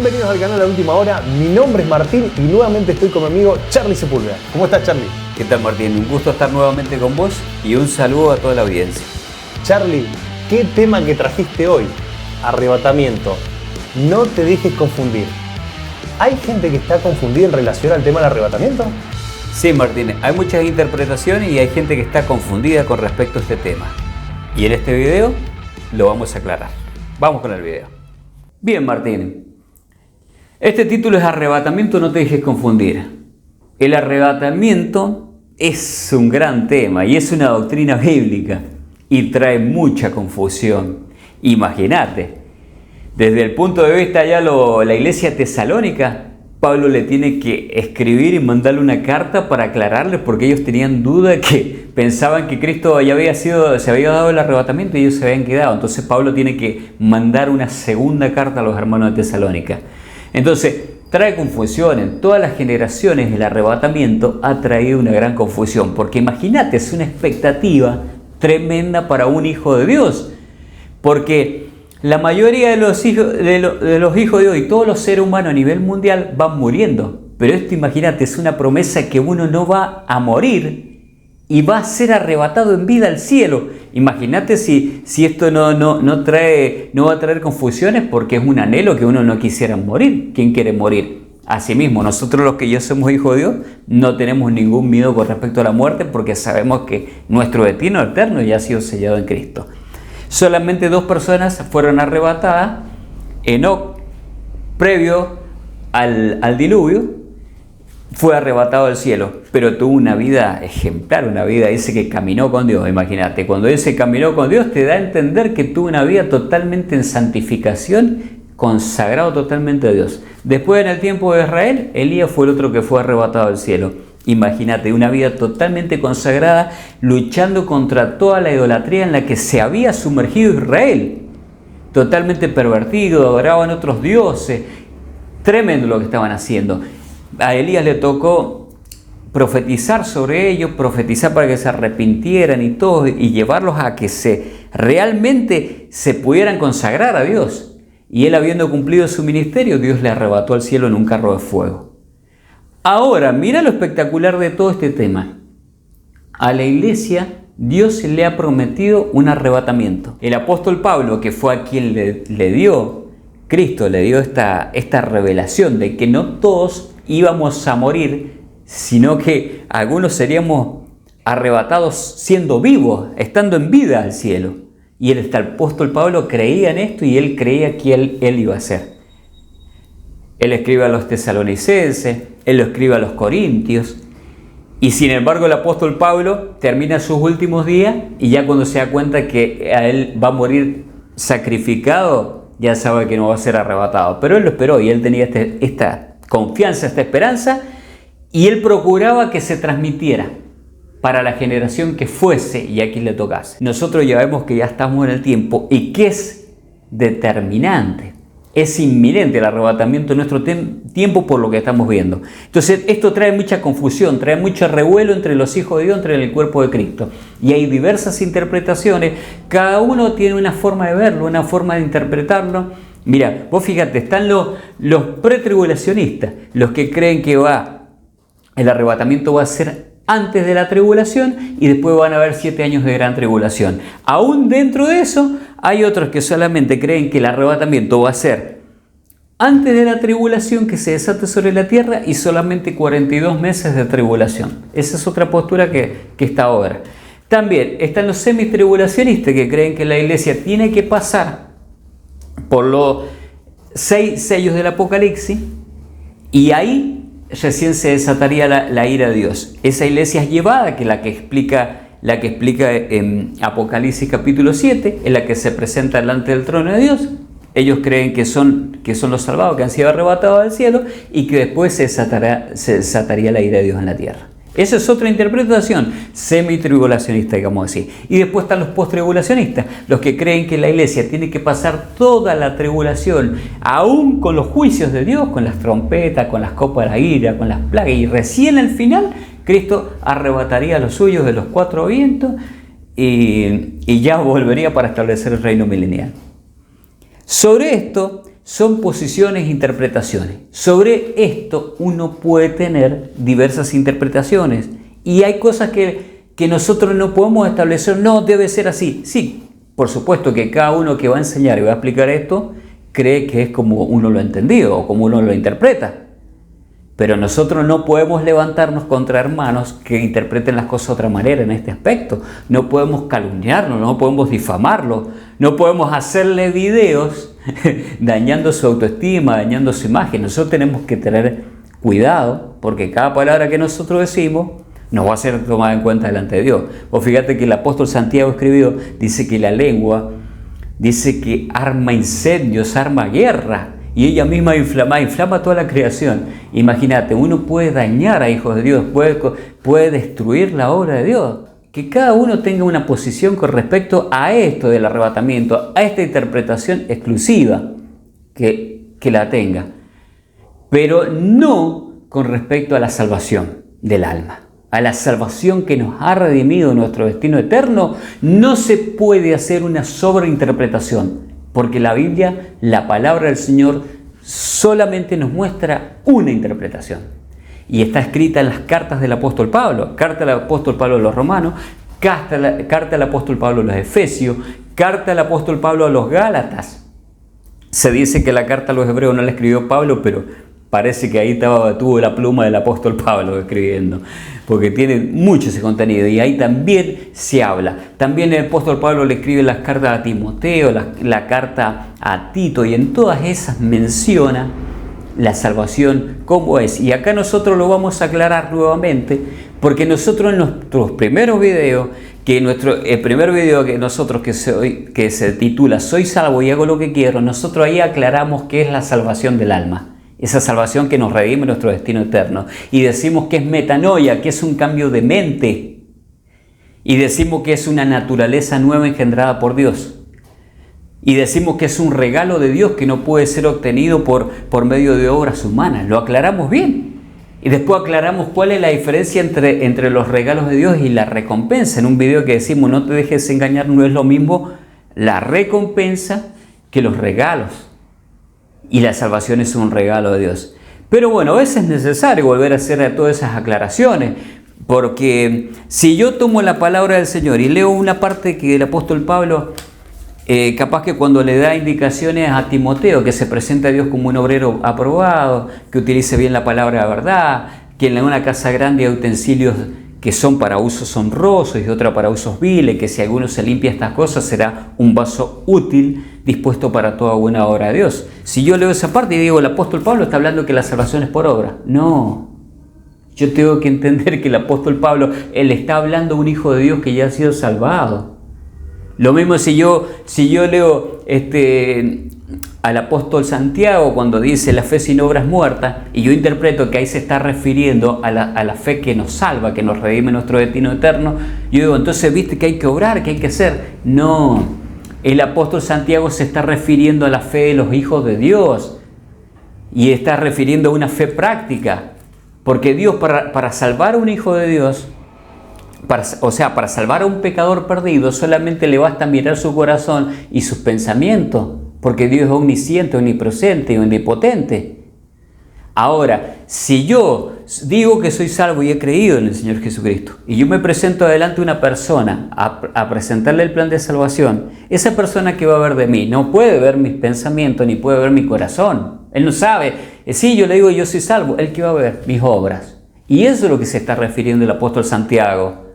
Bienvenidos al canal La Última Hora, mi nombre es Martín y nuevamente estoy con mi amigo Charlie Sepúlveda. ¿Cómo estás, Charlie? ¿Qué tal, Martín? Un gusto estar nuevamente con vos y un saludo a toda la audiencia. Charlie, ¿qué tema que trajiste hoy? Arrebatamiento. No te dejes confundir. ¿Hay gente que está confundida en relación al tema del arrebatamiento? Sí, Martín, hay muchas interpretaciones y hay gente que está confundida con respecto a este tema. Y en este video lo vamos a aclarar. Vamos con el video. Bien, Martín. Este título es Arrebatamiento, no te dejes confundir. El arrebatamiento es un gran tema y es una doctrina bíblica y trae mucha confusión. Imagínate, desde el punto de vista ya la iglesia tesalónica, Pablo le tiene que escribir y mandarle una carta para aclararles porque ellos tenían duda, que pensaban que Cristo ya se había dado el arrebatamiento y ellos se habían quedado. Entonces Pablo tiene que mandar una segunda carta a los hermanos de Tesalónica. Entonces trae confusión en todas las generaciones. El arrebatamiento ha traído una gran confusión porque imagínate, es una expectativa tremenda para un hijo de Dios, porque la mayoría de los hijos de hoy, todos los seres humanos a nivel mundial van muriendo. Pero esto, imagínate, es una promesa que uno no va a morir y va a ser arrebatado en vida al cielo. Imagínate si esto no va a traer confusiones, porque es un anhelo que uno no quisiera morir. ¿Quién quiere morir? Asimismo, nosotros los que ya somos hijos de Dios no tenemos ningún miedo con respecto a la muerte, porque sabemos que nuestro destino eterno ya ha sido sellado en Cristo. Solamente 2 personas fueron arrebatadas. Enoc, previo al diluvio, fue arrebatado al cielo, pero tuvo una vida ejemplar, una vida, dice que caminó con Dios. Imagínate, cuando él se caminó con Dios, te da a entender que tuvo una vida totalmente en santificación, consagrado totalmente a Dios. Después, en el tiempo de Israel, Elías fue el otro que fue arrebatado al cielo. Imagínate, una vida totalmente consagrada, luchando contra toda la idolatría en la que se había sumergido Israel. Totalmente pervertido, adoraban otros dioses. Tremendo lo que estaban haciendo. A Elías le tocó profetizar sobre ellos, profetizar para que se arrepintieran y todo, y llevarlos a que realmente se pudieran consagrar a Dios. Y él, habiendo cumplido su ministerio, Dios le arrebató al cielo en un carro de fuego. Ahora, mira lo espectacular de todo este tema. A la iglesia Dios le ha prometido un arrebatamiento. El apóstol Pablo, que fue a quien Cristo le dio esta revelación de que no todos íbamos a morir, sino que algunos seríamos arrebatados siendo vivos, estando en vida al cielo. Y el apóstol Pablo creía en esto y él creía que él iba a ser. Él escribe a los tesalonicenses, él lo escribe a los corintios, y sin embargo el apóstol Pablo termina sus últimos días y ya cuando se da cuenta que a él va a morir sacrificado, ya sabe que no va a ser arrebatado. Pero él lo esperó y él tenía esta confianza, esta esperanza, y él procuraba que se transmitiera para la generación que fuese y a quien le tocase. Nosotros ya vemos que ya estamos en el tiempo y que es determinante. Es inminente el arrebatamiento en nuestro tiempo por lo que estamos viendo. Entonces esto trae mucha confusión, trae mucho revuelo entre los hijos de Dios, entre el cuerpo de Cristo. Y hay diversas interpretaciones, cada uno tiene una forma de verlo, una forma de interpretarlo. Mira, vos fíjate, están los pretribulacionistas, los que creen que el arrebatamiento va a ser antes de la tribulación y después van a haber 7 años de gran tribulación. Aún dentro de eso, hay otros que solamente creen que el arrebatamiento va a ser antes de la tribulación que se desate sobre la tierra y solamente 42 meses de tribulación. Esa es otra postura que está ahora. También están los semitribulacionistas que creen que la iglesia tiene que pasar por los 6 sellos del Apocalipsis y ahí recién se desataría la ira de Dios. Esa iglesia es llevada, que la que explica en Apocalipsis capítulo 7, en la que se presenta delante del trono de Dios. Ellos creen que son los salvados, que han sido arrebatados al cielo y que después se desataría la ira de Dios en la tierra. Esa es otra interpretación semi-tribulacionista, digamos así. Y después están los post-tribulacionistas, los que creen que la iglesia tiene que pasar toda la tribulación, aún con los juicios de Dios, con las trompetas, con las copas de la ira, con las plagas, y recién al final Cristo arrebataría a los suyos de los 4 vientos y ya volvería para establecer el reino milenial. Sobre esto son posiciones e interpretaciones. Sobre esto uno puede tener diversas interpretaciones y hay cosas que nosotros no podemos establecer, no debe ser así. Sí, por supuesto que cada uno que va a enseñar y va a explicar esto cree que es como uno lo ha entendido o como uno lo interpreta. Pero nosotros no podemos levantarnos contra hermanos que interpreten las cosas de otra manera en este aspecto. No podemos calumniarlos, no podemos difamarlos, no podemos hacerle videos dañando su autoestima, dañando su imagen. Nosotros tenemos que tener cuidado porque cada palabra que nosotros decimos nos va a ser tomada en cuenta delante de Dios. O fíjate que el apóstol Santiago escribió, dice que la lengua, dice que arma incendios, arma guerra. Y ella misma inflama toda la creación. Imagínate, uno puede dañar a hijos de Dios, puede destruir la obra de Dios. Que cada uno tenga una posición con respecto a esto del arrebatamiento, a esta interpretación exclusiva, que la tenga. Pero no con respecto a la salvación del alma. A la salvación que nos ha redimido nuestro destino eterno, no se puede hacer una sobreinterpretación. Porque la Biblia, la palabra del Señor, solamente nos muestra una interpretación. Y está escrita en las cartas del apóstol Pablo. Carta del apóstol Pablo a los romanos, carta del apóstol Pablo a los efesios, carta del apóstol Pablo a los gálatas. Se dice que la carta a los hebreos no la escribió Pablo, pero parece que ahí tuvo la pluma del apóstol Pablo escribiendo, porque tiene mucho ese contenido y ahí también se habla. También el apóstol Pablo le escribe las cartas a Timoteo, la carta a Tito, y en todas esas menciona la salvación cómo es. Y acá nosotros lo vamos a aclarar nuevamente, porque nosotros en nuestros primeros videos, el primer video que se titula Soy salvo y hago lo que quiero, nosotros ahí aclaramos qué es la salvación del alma. Esa salvación que nos redime nuestro destino eterno. Y decimos que es metanoia, que es un cambio de mente. Y decimos que es una naturaleza nueva engendrada por Dios. Y decimos que es un regalo de Dios que no puede ser obtenido por medio de obras humanas. Lo aclaramos bien. Y después aclaramos cuál es la diferencia entre los regalos de Dios y la recompensa. En un video que decimos no te dejes engañar, no es lo mismo la recompensa que los regalos. Y la salvación es un regalo de Dios. Pero bueno, a veces es necesario volver a hacer todas esas aclaraciones, porque si yo tomo la palabra del Señor y leo una parte que el apóstol Pablo, capaz que cuando le da indicaciones a Timoteo, que se presenta a Dios como un obrero aprobado, que utilice bien la palabra de verdad, que en una casa grande hay utensilios que son para usos honrosos y otra para usos viles, que si alguno se limpia estas cosas será un vaso útil, dispuesto para toda buena obra de Dios. Si yo leo esa parte y digo, el apóstol Pablo está hablando que la salvación es por obra. No, yo tengo que entender que el apóstol Pablo, él está hablando de un hijo de Dios que ya ha sido salvado. Lo mismo si yo leo al apóstol Santiago cuando dice la fe sin obras muerta, y yo interpreto que ahí se está refiriendo a la fe que nos salva, que nos redime nuestro destino eterno, yo digo, entonces viste que hay que obrar, que hay que hacer. No, el apóstol Santiago se está refiriendo a la fe de los hijos de Dios y está refiriendo a una fe práctica, porque Dios para salvar a un hijo de Dios, para salvar a un pecador perdido, solamente le basta mirar su corazón y sus pensamientos, porque Dios es omnisciente, omnipresente y omnipotente. Ahora, si yo digo que soy salvo y he creído en el Señor Jesucristo, y yo me presento delante de una persona a presentarle el plan de salvación, esa persona que va a ver de mí no puede ver mis pensamientos ni puede ver mi corazón. Él no sabe. Si yo le digo yo soy salvo, él que va a ver mis obras. Y eso es lo que se está refiriendo el apóstol Santiago.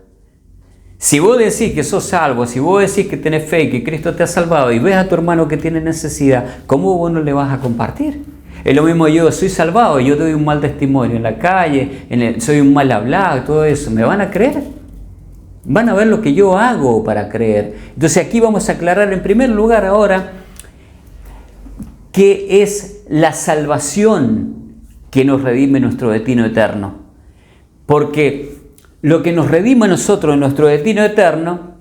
Si vos decís que sos salvo, si vos decís que tenés fe y que Cristo te ha salvado y ves a tu hermano que tiene necesidad, ¿cómo vos no le vas a compartir? Es lo mismo yo, soy salvado y yo doy un mal testimonio en la calle, soy un mal hablado y todo eso. ¿Me van a creer? Van a ver lo que yo hago para creer. Entonces aquí vamos a aclarar en primer lugar ahora qué es la salvación que nos redime nuestro destino eterno. Porque lo que nos redime a nosotros en nuestro destino eterno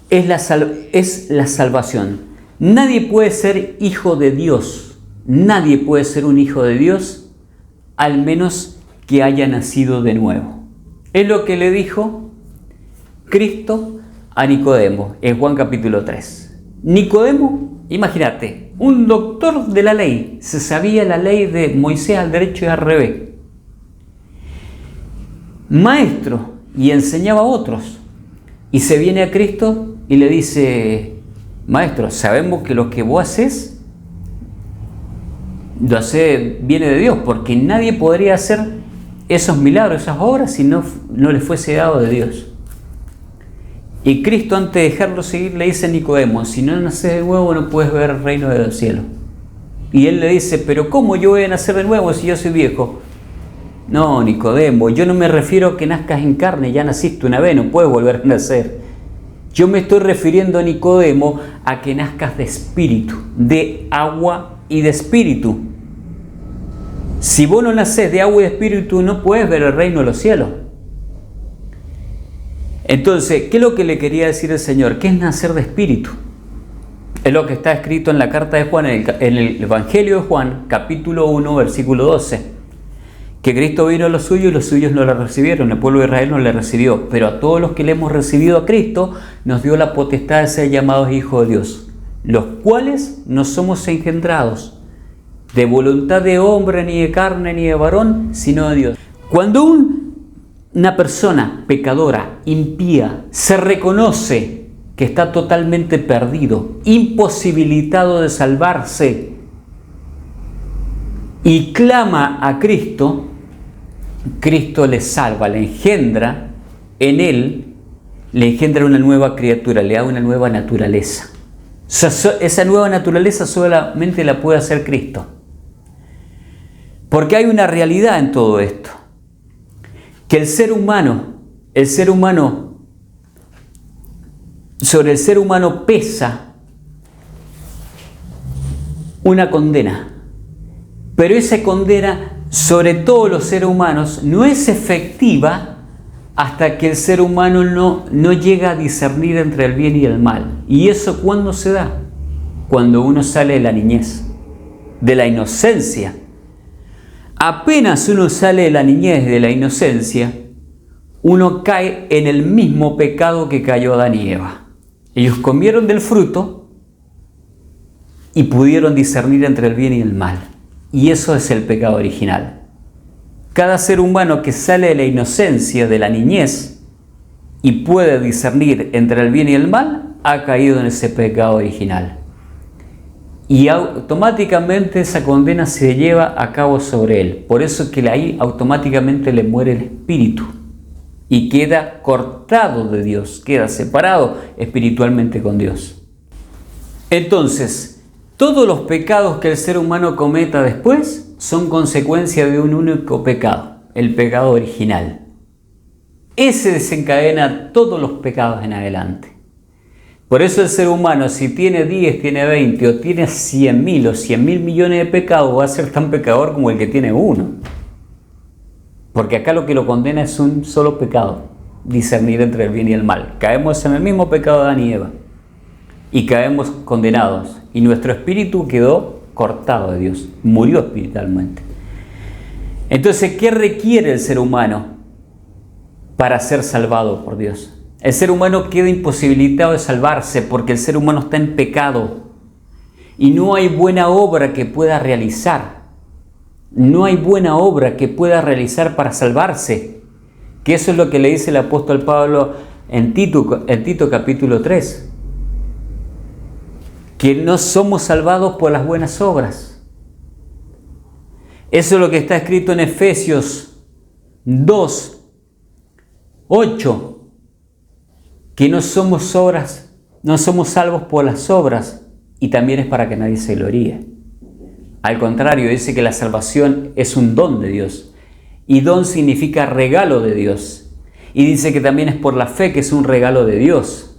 es la salvación. Nadie puede ser hijo de Dios. Nadie puede ser un hijo de Dios al menos que haya nacido de nuevo. Es lo que le dijo Cristo a Nicodemo en Juan capítulo 3. Nicodemo, imagínate, un doctor de la ley, se sabía la ley de Moisés al derecho y al revés. Maestro, y enseñaba a otros. Y se viene a Cristo y le dice: maestro, sabemos que lo que vos haces, viene de Dios, porque nadie podría hacer esos milagros, esas obras, si no le fuese dado de Dios. Y Cristo, antes de dejarlo seguir, le dice a Nicodemo: si no naces de nuevo, no puedes ver el reino de los cielos. Y él le dice: pero ¿cómo yo voy a nacer de nuevo si yo soy viejo? No, Nicodemo, yo no me refiero a que nazcas en carne, ya naciste una vez, no puedes volver a nacer. Yo me estoy refiriendo, a Nicodemo, a que nazcas de espíritu, de agua y de espíritu. Si vos no nacés de agua y de espíritu, no puedes ver el reino de los cielos. Entonces, ¿qué es lo que le quería decir el Señor? ¿Qué es nacer de espíritu? Es lo que está escrito en la carta de Juan, en el Evangelio de Juan, capítulo 1, versículo 12. Que Cristo vino a los suyos y los suyos no le recibieron. El pueblo de Israel no le recibió. Pero a todos los que le hemos recibido a Cristo, nos dio la potestad de ser llamados hijos de Dios, los cuales no somos engendrados de voluntad de hombre, ni de carne, ni de varón, sino de Dios. Cuando una persona pecadora, impía, se reconoce que está totalmente perdido, imposibilitado de salvarse, y clama a Cristo, Cristo le salva, le engendra en él, le engendra una nueva criatura, le da una nueva naturaleza. Esa nueva naturaleza solamente la puede hacer Cristo. Porque hay una realidad en todo esto, que sobre el ser humano pesa una condena. Pero esa condena sobre todos los seres humanos no es efectiva hasta que el ser humano no llega a discernir entre el bien y el mal. ¿Y eso cuándo se da? Cuando uno sale de la niñez, de la inocencia. Apenas uno sale de la niñez, de la inocencia, uno cae en el mismo pecado que cayó Adán y Eva. Ellos comieron del fruto y pudieron discernir entre el bien y el mal. Y eso es el pecado original. Cada ser humano que sale de la inocencia, de la niñez, y puede discernir entre el bien y el mal, ha caído en ese pecado original. Y automáticamente esa condena se lleva a cabo sobre él. Por eso es que ahí automáticamente le muere el espíritu y queda cortado de Dios, queda separado espiritualmente con Dios. Entonces, todos los pecados que el ser humano cometa después son consecuencia de un único pecado, el pecado original. Ese desencadena todos los pecados en adelante. Por eso el ser humano, si tiene 10, tiene 20 o tiene 100.000 o 100.000 millones de pecados, va a ser tan pecador como el que tiene uno. Porque acá lo que lo condena es un solo pecado, discernir entre el bien y el mal. Caemos en el mismo pecado de Adán y Eva y caemos condenados. Y nuestro espíritu quedó cortado de Dios, murió espiritualmente. Entonces, ¿qué requiere el ser humano para ser salvado por Dios? El ser humano queda imposibilitado de salvarse porque el ser humano está en pecado y no hay buena obra que pueda realizar. No hay buena obra que pueda realizar para salvarse. Que eso es lo que le dice el apóstol Pablo en Tito capítulo 3. Que no somos salvados por las buenas obras. Eso es lo que está escrito en Efesios 2, 8. Que no somos salvos por las obras, y también es para que nadie se gloríe. Al contrario, dice que la salvación es un don de Dios, y don significa regalo de Dios, y dice que también es por la fe, que es un regalo de Dios.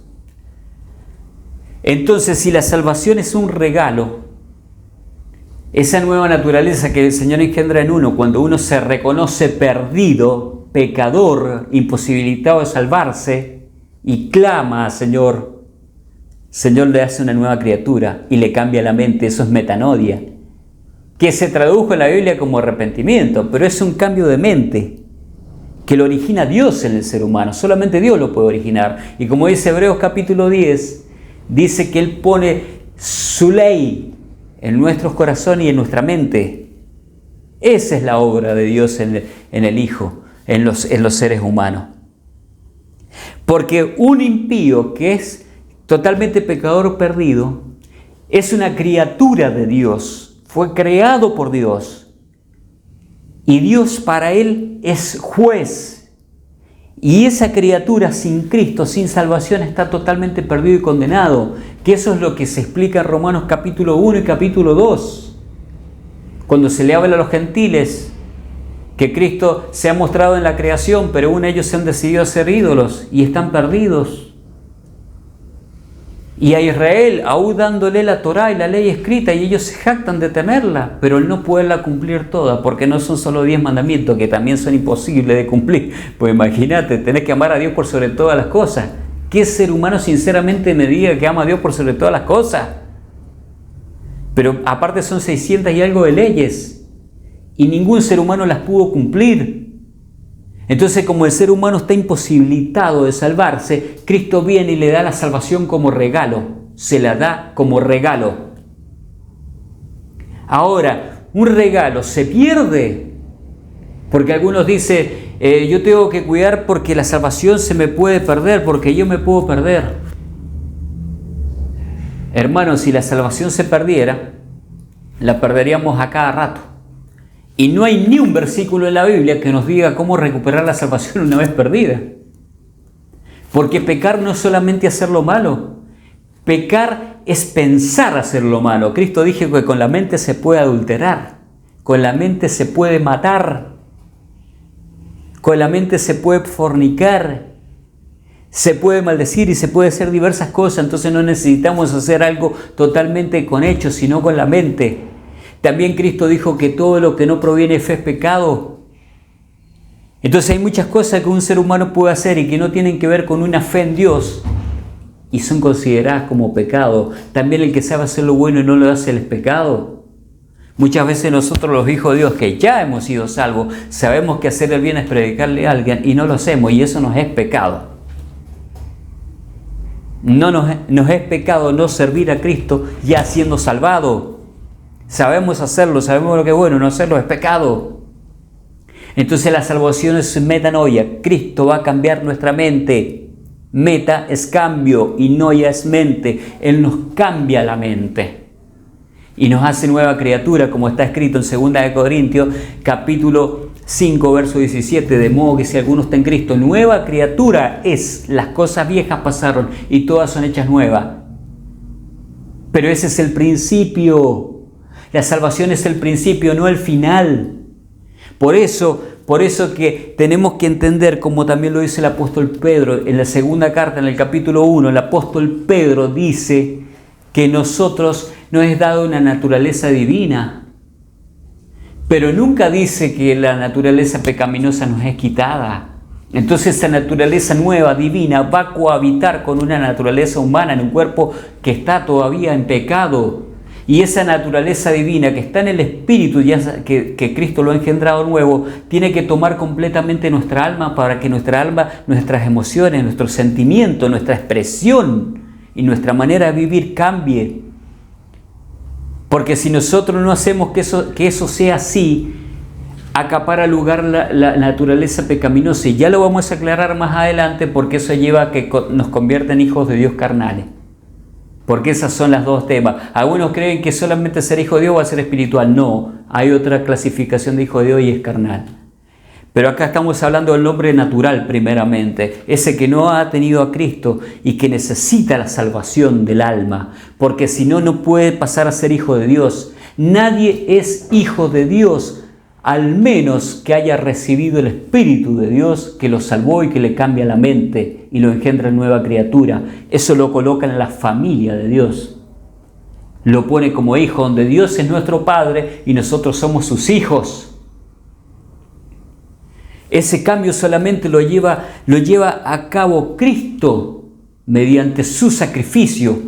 Entonces, si la salvación es un regalo, esa nueva naturaleza que el Señor engendra en uno, cuando uno se reconoce perdido, pecador, imposibilitado de salvarse, y clama, Señor le hace una nueva criatura y le cambia la mente. Eso es metanoia, que se tradujo en la Biblia como arrepentimiento, pero es un cambio de mente que lo origina Dios en el ser humano. Solamente Dios lo puede originar. Y como dice Hebreos capítulo 10, dice que Él pone su ley en nuestros corazones y en nuestra mente. Esa es la obra de Dios en el Hijo, en los seres humanos. Porque un impío que es totalmente pecador perdido es una criatura de Dios, fue creado por Dios. Y Dios para él es juez. Y esa criatura sin Cristo, sin salvación, está totalmente perdido y condenado. Que eso es lo que se explica en Romanos capítulo 1 y capítulo 2. Cuando se le habla a los gentiles que Cristo se ha mostrado en la creación, pero aún ellos se han decidido a ser ídolos y están perdidos. Y a Israel, aún dándole la Torá y la ley escrita, y ellos se jactan de tenerla, pero el no poderla cumplir toda, porque no son solo 10 mandamientos, que también son imposibles de cumplir. Pues imagínate, tenés que amar a Dios por sobre todas las cosas. ¿Qué ser humano sinceramente me diga que ama a Dios por sobre todas las cosas? Pero aparte son 600 y algo de leyes, y ningún ser humano las pudo cumplir. Entonces, como el ser humano está imposibilitado de salvarse, Cristo viene y le da la salvación como regalo. Se la da como regalo. Ahora, un regalo se pierde. Porque algunos dicen, yo tengo que cuidar porque la salvación se me puede perder, porque yo me puedo perder. Hermanos, si la salvación se perdiera, la perderíamos a cada rato. Y no hay ni un versículo en la Biblia que nos diga cómo recuperar la salvación una vez perdida. Porque pecar no es solamente hacer lo malo. Pecar es pensar hacer lo malo. Cristo dijo que con la mente se puede adulterar. Con la mente se puede matar. Con la mente se puede fornicar. Se puede maldecir y se puede hacer diversas cosas. Entonces no necesitamos hacer algo totalmente con hechos, sino con la mente. También Cristo dijo que todo lo que no proviene de fe es pecado. Entonces hay muchas cosas que un ser humano puede hacer y que no tienen que ver con una fe en Dios y son consideradas como pecado. También el que sabe hacer lo bueno y no lo hace es pecado. Muchas veces nosotros los hijos de Dios que ya hemos sido salvos, sabemos que hacer el bien es predicarle a alguien y no lo hacemos y eso nos es pecado. No nos es pecado no servir a Cristo ya siendo salvado. Sabemos hacerlo, sabemos lo que es bueno, no hacerlo es pecado. Entonces la salvación es metanoia. Cristo va a cambiar nuestra mente. Meta es cambio y noia es mente. Él nos cambia la mente y nos hace nueva criatura, como está escrito en 2 Corintios capítulo 5 verso 17, de modo que si alguno está en Cristo, nueva criatura es. Las cosas viejas pasaron y todas son hechas nuevas. Pero ese es el principio. La salvación es el principio, no el final. Por eso que tenemos que entender, como también lo dice el apóstol Pedro, en la segunda carta, en el capítulo 1, el apóstol Pedro dice que nosotros nos es dado una naturaleza divina. Pero nunca dice que la naturaleza pecaminosa nos es quitada. Entonces esa naturaleza nueva, divina, va a cohabitar con una naturaleza humana en un cuerpo que está todavía en pecado. Y esa naturaleza divina que está en el Espíritu, ya que Cristo lo ha engendrado nuevo, tiene que tomar completamente nuestra alma para que nuestra alma, nuestras emociones, nuestros sentimientos, nuestra expresión y nuestra manera de vivir cambie. Porque si nosotros no hacemos que eso sea así, acapara lugar la naturaleza pecaminosa. Y ya lo vamos a aclarar más adelante porque eso lleva a que nos convierta en hijos de Dios carnales. Porque esas son las dos temas. Algunos creen que solamente ser hijo de Dios va a ser espiritual. No, hay otra clasificación de hijo de Dios y es carnal. Pero acá estamos hablando del hombre natural primeramente, ese que no ha tenido a Cristo y que necesita la salvación del alma, porque si no, no puede pasar a ser hijo de Dios. Nadie es hijo de Dios, al menos que haya recibido el Espíritu de Dios que lo salvó y que le cambia la mente y lo engendra en nueva criatura. Eso lo coloca en la familia de Dios. Lo pone como hijo, donde Dios es nuestro Padre y nosotros somos sus hijos. Ese cambio solamente lo lleva a cabo Cristo mediante su sacrificio.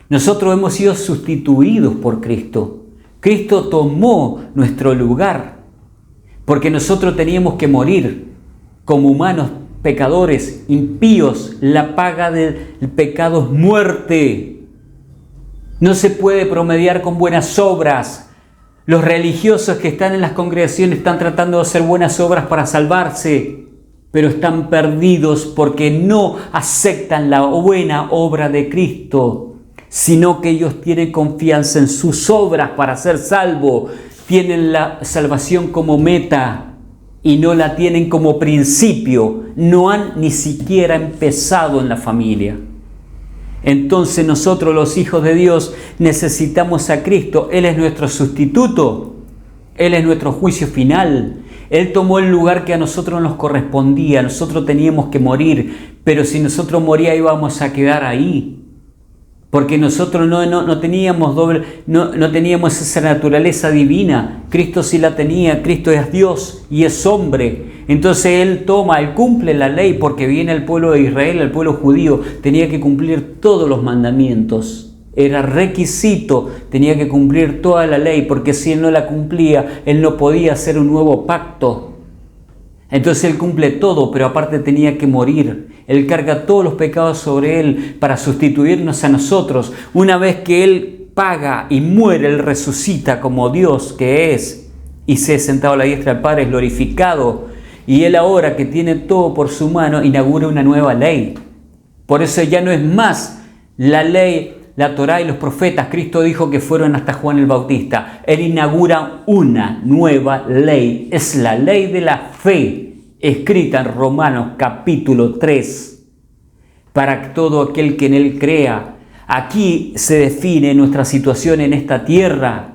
Nosotros hemos sido sustituidos por Cristo. Cristo tomó nuestro lugar porque nosotros teníamos que morir como humanos pecadores, impíos. La paga del pecado es muerte. No se puede promediar con buenas obras. Los religiosos que están en las congregaciones están tratando de hacer buenas obras para salvarse, pero están perdidos porque no aceptan la buena obra de Cristo, sino que ellos tienen confianza en sus obras para ser salvos. Tienen la salvación como meta y no la tienen como principio. No han ni siquiera empezado en la familia. Entonces nosotros, los hijos de Dios, necesitamos a Cristo. Él es nuestro sustituto. Él es nuestro juicio final. Él tomó el lugar que a nosotros nos correspondía. Nosotros teníamos que morir, pero si nosotros moríamos íbamos a quedar ahí. Porque nosotros no teníamos esa naturaleza divina. Cristo sí la tenía. Cristo es Dios y es hombre. Entonces Él cumple la ley, porque viene el pueblo de Israel, el pueblo judío, tenía que cumplir todos los mandamientos. Era requisito, tenía que cumplir toda la ley, porque si Él no la cumplía, Él no podía hacer un nuevo pacto. Entonces Él cumple todo, pero aparte tenía que morir. Él carga todos los pecados sobre Él para sustituirnos a nosotros. Una vez que Él paga y muere, Él resucita como Dios que es, y se ha sentado a la diestra del Padre, es glorificado. Y Él ahora, que tiene todo por su mano, inaugura una nueva ley. Por eso ya no es más la ley, la Torá y los profetas. Cristo dijo que fueron hasta Juan el Bautista. Él inaugura una nueva ley. Es la ley de la fe, escrita en Romanos capítulo 3. Para todo aquel que en Él crea. Aquí se define nuestra situación en esta tierra.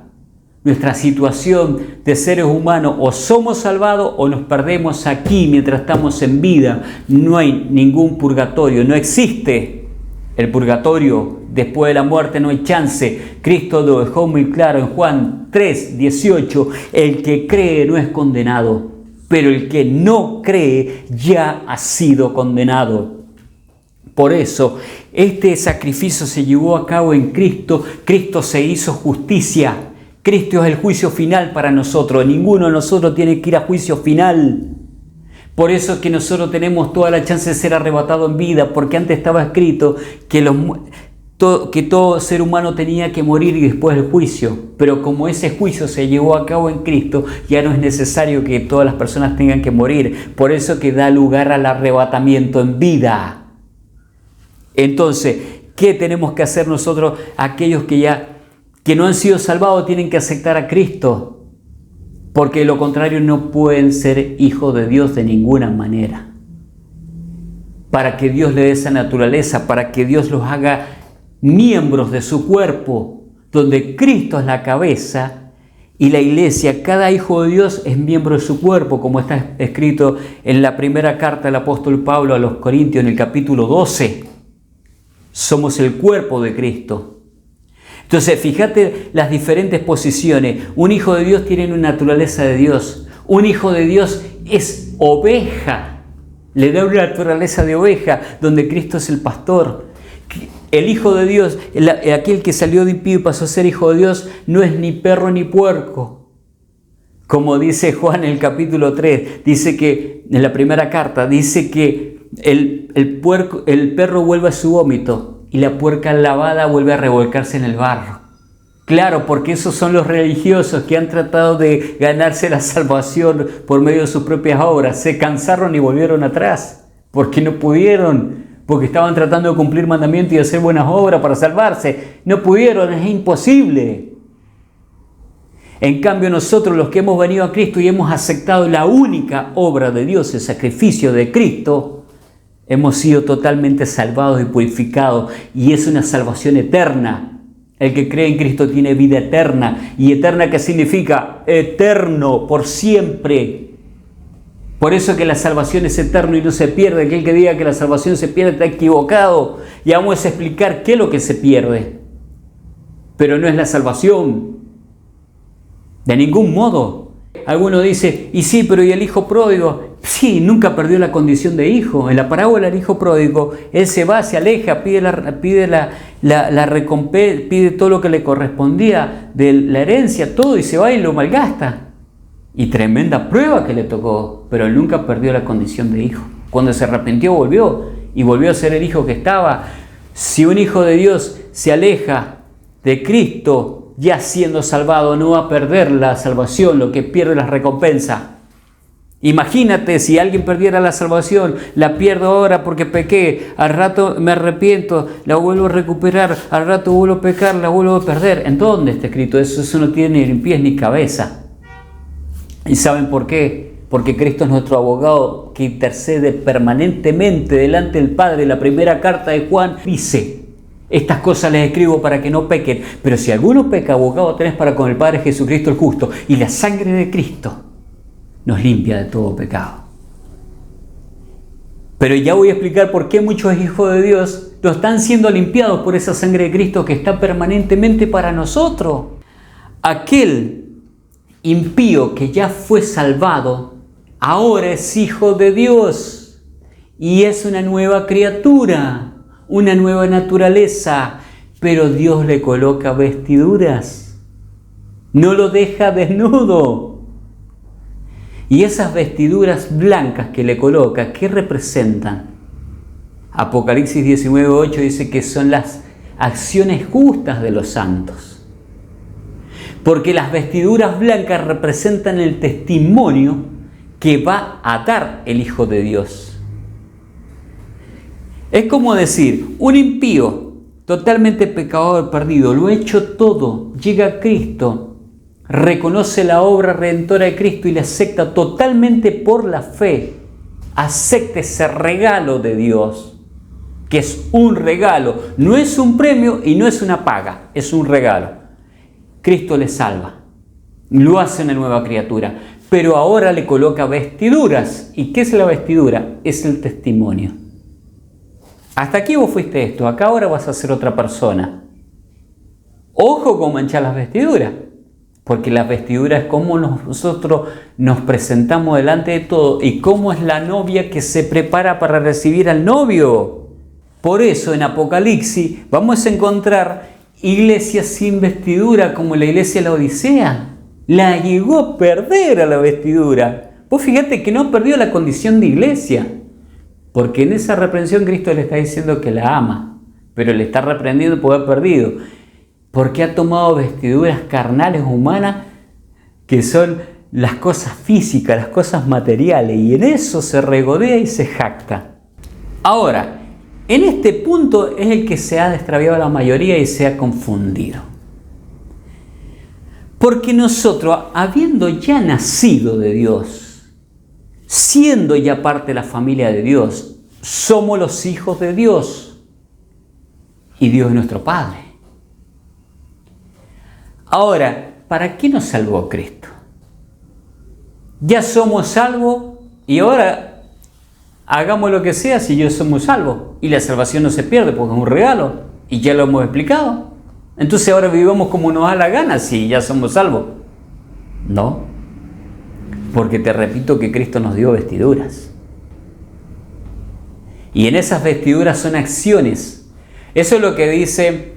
Nuestra situación de seres humanos: o somos salvados o nos perdemos aquí mientras estamos en vida. No hay ningún purgatorio, no existe el purgatorio. Después de la muerte no hay chance. Cristo lo dejó muy claro en Juan 3:18. El que cree no es condenado, pero el que no cree ya ha sido condenado. Por eso, este sacrificio se llevó a cabo en Cristo. Cristo se hizo justicia. Cristo es el juicio final para nosotros. Ninguno de nosotros tiene que ir a juicio final. Por eso es que nosotros tenemos toda la chance de ser arrebatado en vida, porque antes estaba escrito que todo ser humano tenía que morir y después el juicio. Pero como ese juicio se llevó a cabo en Cristo, ya no es necesario que todas las personas tengan que morir. Por eso que da lugar al arrebatamiento en vida. Entonces, ¿qué tenemos que hacer nosotros? Aquellos que no han sido salvados tienen que aceptar a Cristo, porque de lo contrario no pueden ser hijos de Dios de ninguna manera. Para que Dios le dé esa naturaleza, para que Dios los haga miembros de su cuerpo, donde Cristo es la cabeza y la iglesia, cada hijo de Dios es miembro de su cuerpo, como está escrito en la primera carta del apóstol Pablo a los Corintios en el capítulo 12. Somos el cuerpo de Cristo. Entonces, fíjate las diferentes posiciones. Un hijo de Dios tiene una naturaleza de Dios. Un hijo de Dios es oveja. Le da una naturaleza de oveja, donde Cristo es el pastor. El hijo de Dios, aquel que salió de impío y pasó a ser hijo de Dios, no es ni perro ni puerco. Como dice Juan en el capítulo 3, dice que, en la primera carta, dice que el perro vuelve a su vómito y la puerca lavada vuelve a revolcarse en el barro. Claro, porque esos son los religiosos que han tratado de ganarse la salvación por medio de sus propias obras. Se cansaron y volvieron atrás, porque no pudieron, porque estaban tratando de cumplir mandamientos y hacer buenas obras para salvarse. No pudieron, es imposible. En cambio, nosotros, los que hemos venido a Cristo y hemos aceptado la única obra de Dios, el sacrificio de Cristo, hemos sido totalmente salvados y purificados, y es una salvación eterna. El que cree en Cristo tiene vida eterna. ¿Y eterna qué significa? Eterno, por siempre. Por eso que la salvación es eterna y no se pierde. Aquel que diga que la salvación se pierde está equivocado. Y vamos a explicar qué es lo que se pierde. Pero no es la salvación. De ningún modo. Alguno dice, y sí, pero ¿y el hijo pródigo? Sí, nunca perdió la condición de hijo. En la parábola del hijo pródigo, él se va, se aleja, pide la recompensa, pide todo lo que le correspondía de la herencia, todo, y se va y lo malgasta. Y tremenda prueba que le tocó, pero él nunca perdió la condición de hijo. Cuando se arrepintió, volvió, y volvió a ser el hijo que estaba. Si un hijo de Dios se aleja de Cristo ya siendo salvado no va a perder la salvación, lo que pierde la recompensa. Imagínate si alguien perdiera la salvación, la pierdo ahora porque pequé, al rato me arrepiento, la vuelvo a recuperar, al rato vuelvo a pecar, la vuelvo a perder. ¿En dónde está escrito eso? Eso no tiene ni pies ni cabeza. ¿Y saben por qué? Porque Cristo es nuestro abogado que intercede permanentemente delante del Padre. La primera carta de Juan dice: estas cosas les escribo para que no pequen, pero si alguno peca, abogado tenés para con el Padre, Jesucristo el justo, y la sangre de Cristo nos limpia de todo pecado. Pero ya voy a explicar por qué muchos hijos de Dios no están siendo limpiados por esa sangre de Cristo que está permanentemente para nosotros. Aquel impío que ya fue salvado, ahora es hijo de Dios y es una nueva criatura, una nueva naturaleza, pero Dios le coloca vestiduras, no lo deja desnudo. Y esas vestiduras blancas que le coloca, ¿qué representan? Apocalipsis 19:8 dice que son las acciones justas de los santos. Porque las vestiduras blancas representan el testimonio que va a dar el Hijo de Dios. Es como decir, un impío, totalmente pecador, perdido, lo ha hecho todo, llega a Cristo, reconoce la obra redentora de Cristo y le acepta totalmente por la fe. Acepta ese regalo de Dios, que es un regalo, no es un premio y no es una paga, es un regalo. Cristo le salva, lo hace una nueva criatura, pero ahora le coloca vestiduras. ¿Y qué es la vestidura? Es el testimonio. Hasta aquí vos fuiste esto, acá ahora vas a ser otra persona. Ojo con manchar las vestiduras. Porque las vestiduras es cómo nosotros nos presentamos delante de todo y cómo es la novia que se prepara para recibir al novio. Por eso en Apocalipsis vamos a encontrar iglesias sin vestidura como la iglesia de la Odisea. La llegó a perder a la vestidura. Vos fíjate que no perdió la condición de iglesia. Porque en esa reprensión Cristo le está diciendo que la ama. Pero le está reprendiendo por haber perdido. Porque ha tomado vestiduras carnales humanas que son las cosas físicas, las cosas materiales, y en eso se regodea y se jacta. Ahora, en este punto es el que se ha extraviado la mayoría y se ha confundido. Porque nosotros, habiendo ya nacido de Dios, siendo ya parte de la familia de Dios, somos los hijos de Dios y Dios es nuestro Padre. Ahora, ¿para qué nos salvó Cristo? Ya somos salvos y ahora hagamos lo que sea si ya somos salvos. Y la salvación no se pierde porque es un regalo y ya lo hemos explicado. Entonces ahora vivamos como nos da la gana si ya somos salvos. No, porque te repito que Cristo nos dio vestiduras. Y en esas vestiduras son acciones. Eso es lo que dice